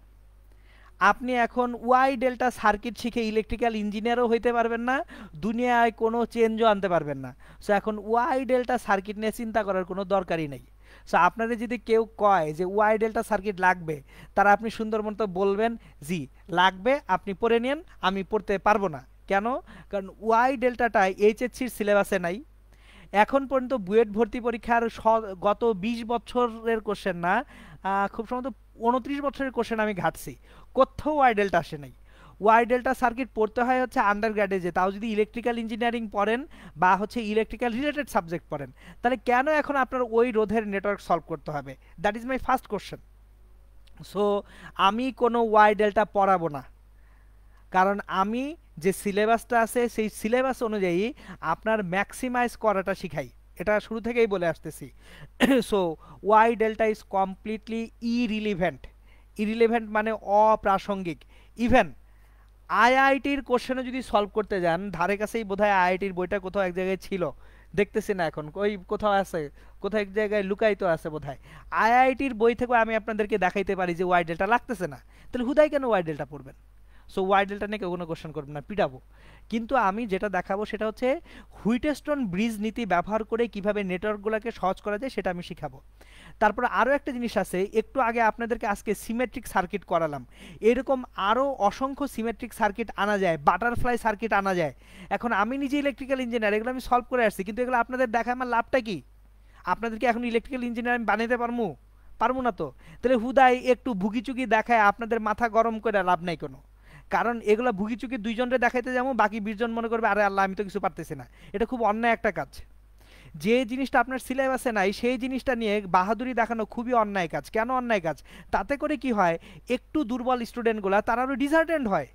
আপনি এখন ওয়াই ডেল্টা সার্কিট শিখে ইলেকট্রিক্যাল ইঞ্জিনিয়ারও হইতে পারবেন না, দুনিয়ায় কোনো চেঞ্জও আনতে পারবেন না। সো এখন ওয়াই ডেল্টা সার্কিট নিয়ে চিন্তা করার কোনো দরকারই নেই। সো আপনারা যদি কেউ কয় যে ওয়াই ডেল্টা সার্কিট লাগবে, তারা আপনি সুন্দর মতো বলবেন জি লাগবে, আপনি পড়ে নিন, আমি পড়তে পারবো না। কেন? কারণ ওয়াই ডেল্টাটা এইচএসসির সিলেবাসে নাই। এখন পর্যন্ত বুয়েট ভর্তি পরীক্ষার গত 20 বছরের কোশ্চেন না, খুব সম্ভবত 29 বছরের কোশ্চেন আমি ঘাটছি, কোথাও ওয়াই ডেল্টা আসে নাই। ওয়াই ডেল্টা সার্কিট পড়তে হয় হচ্ছে আন্ডার গ্র্যাডে, যে তাও যদি ইলেকট্রিক্যাল ইঞ্জিনিয়ারিং পড়েন বা হচ্ছে ইলেকট্রিক্যাল রিলেটেড সাবজেক্ট পড়েন, তাহলে কেন এখন আপনার ওই রোধের নেটওয়ার্ক সলভ করতে হবে? That is my first question. So আমি কোনো ওয়াই ডেল্টা পড়াবো না, কারণ আমি যে সিলেবাসটা আছে সেই সিলেবাস অনুযায়ী আপনার ম্যাক্সিমাইজ করাটা শিখাই, এটা শুরু থেকেই বলে আসতেছি। So Y delta is completely irrelevant. Irrelevant মানে অপ্রাসঙ্গিক। ইভেন আইআইটির কোশ্চেনে যদি সলভ করতে যান, ধারে কাছেই বোধহয় আইআইটির বইটা কোথাও এক জায়গায় ছিল, দেখতেছি না এখন, ওই কোথাও আছে, কোথাও এক জায়গায় লুকায়িত আছে বোধহয়। আইআইটির বই থেকে আমি আপনাদেরকে দেখাইতে পারি যে ওয়াই ডেল্টা লাগতেছে না, তাহলে হুদাই কেন ওয়াই ডেল্টা পড়বেন? সো ওয়াই ডেল্টা নিয়ে কেউ কোনো কোশ্চেন করবে না, পিটাবো। কিন্তু আমি যেটা দেখাবো সেটা হচ্ছে হুইটেস্টন ব্রিজ নীতি ব্যবহার করে কিভাবে নেটওয়ার্কগুলোকে সহজ করা যায় সেটা আমি শিখাবো। তারপরে আরও একটা জিনিস আছে, একটু আগে আপনাদেরকে আজকে সিমেট্রিক সার্কিট করালাম, এরকম আরও অসংখ্য সিমেট্রিক সার্কিট আনা যায়, বাটারফ্লাই সার্কিট আনা যায়। এখন আমি নিজে ইলেকট্রিক্যাল ইঞ্জিনিয়ার, এগুলো আমি সলভ করে আসছি, কিন্তু এগুলো আপনাদের দেখা আমার লাভটা কি? আপনাদেরকে এখন ইলেকট্রিক্যাল ইঞ্জিনিয়ার আমি বানাইতে পারবো? পারবো না তো। তাহলে হুদাই একটু ভুগিচুকি দেখায় আপনাদের মাথা গরম করে লাভ নাই কোনো, কারণ এগুলো ভুগিচুকি দুইজনরে দেখাইতে যাবো, বাকি 20 জন মনে করবে আরে আল্লাহ আমি তো কিছু পারতেছি না। এটা খুব অন্যায় একটা কাজ। যে জিনিসটা আপনার সিলেবাসে নাই সেই জিনিসটা নিয়ে বাহাদুরি দেখানো খুবই অন্যায় কাজ। কেন অন্যায় কাজ? তাতে করে কি হয়, একটু দুর্বল স্টুডেন্টগুলা তারা আরও ডিসার্টেন্ড হয়।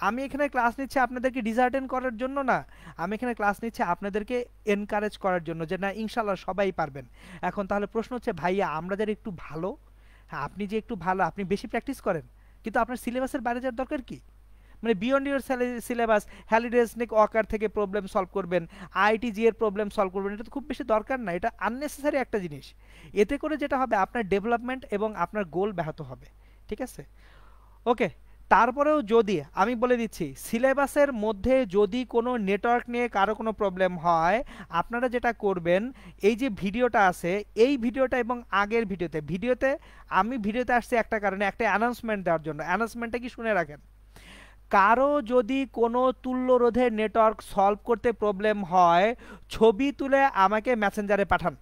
আমি এখানে ক্লাস নিচ্ছি আপনাদেরকে ডিসার্টেন্ড করার জন্য না, আমি এখানে ক্লাস নিচ্ছি আপনাদেরকে এনকারেজ করার জন্য, যে না ইনশাল্লাহ সবাই পারবেন। এখন তাহলে প্রশ্ন হচ্ছে ভাইয়া আমরা যারা একটু ভালো, হ্যাঁ আপনি যে একটু ভালো, আপনি বেশি প্র্যাকটিস করেন, কিন্তু আপনার সিলেবাসের বাইরে যাওয়ার দরকার কি? মানে বিয়ন্ড ইউর সিলেবাস হ্যালিডেসনিক ওয়াকার থেকে প্রবলেম সলভ করবেন, আইটিজি এর প্রবলেম সলভ করবেন, এটা তো খুব বেশি দরকার না, এটা আননেসেসারি একটা জিনিস। এতে করে যেটা হবে আপনার ডেভেলপমেন্ট এবং আপনার গোল ব্যাহত হবে। ঠিক আছে, ওকে। তারপরেও যদি আমি বলে দিচ্ছি, সিলেবাসের মধ্যে যদি কোনো নেটওয়ার্ক নিয়ে কারো কোনো প্রবলেম হয়, আপনারা যেটা করবেন, এই যে ভিডিওটা আছে এই ভিডিওটা এবং আগের ভিডিওতে আমি ভিডিওতে আসছি একটা কারণে, একটা অ্যানাউন্সমেন্ট দেওয়ার জন্য। অ্যানাউন্সমেন্টটা কি শুনে রাখেন, কারো যদি কোনো তুল্য রোধের নেটওয়ার্ক সলভ করতে প্রবলেম হয়, ছবি তুলে আমাকে মেসেঞ্জারে পাঠান।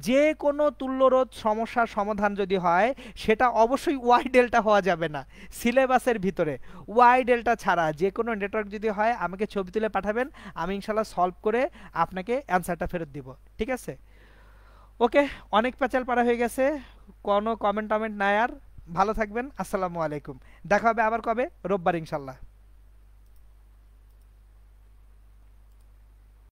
যে কোনো তুল্যরোধ সমস্যার সমাধান যদি হয়, সেটা অবশ্যই ওয়াই ডেল্টা হওয়া যাবে না, সিলেবাসের ভিতরে ওয়াই ডেল্টা ছাড়া যে কোনো নেটওয়ার্ক যদি হয় আমাকে ছবি তুলে পাঠাবেন, আমি ইনশাল্লাহ সলভ করে আপনাকে অ্যান্সারটা ফেরত দিব। ঠিক আছে, ওকে। অনেক প্যাচাল পারা হয়ে গেছে, কোনো কমেন্ট টমেন্ট নাই আর। ভালো থাকবেন, আসসালামু আলাইকুম। দেখা হবে আবার কবে? রোববার ইনশাল্লাহ।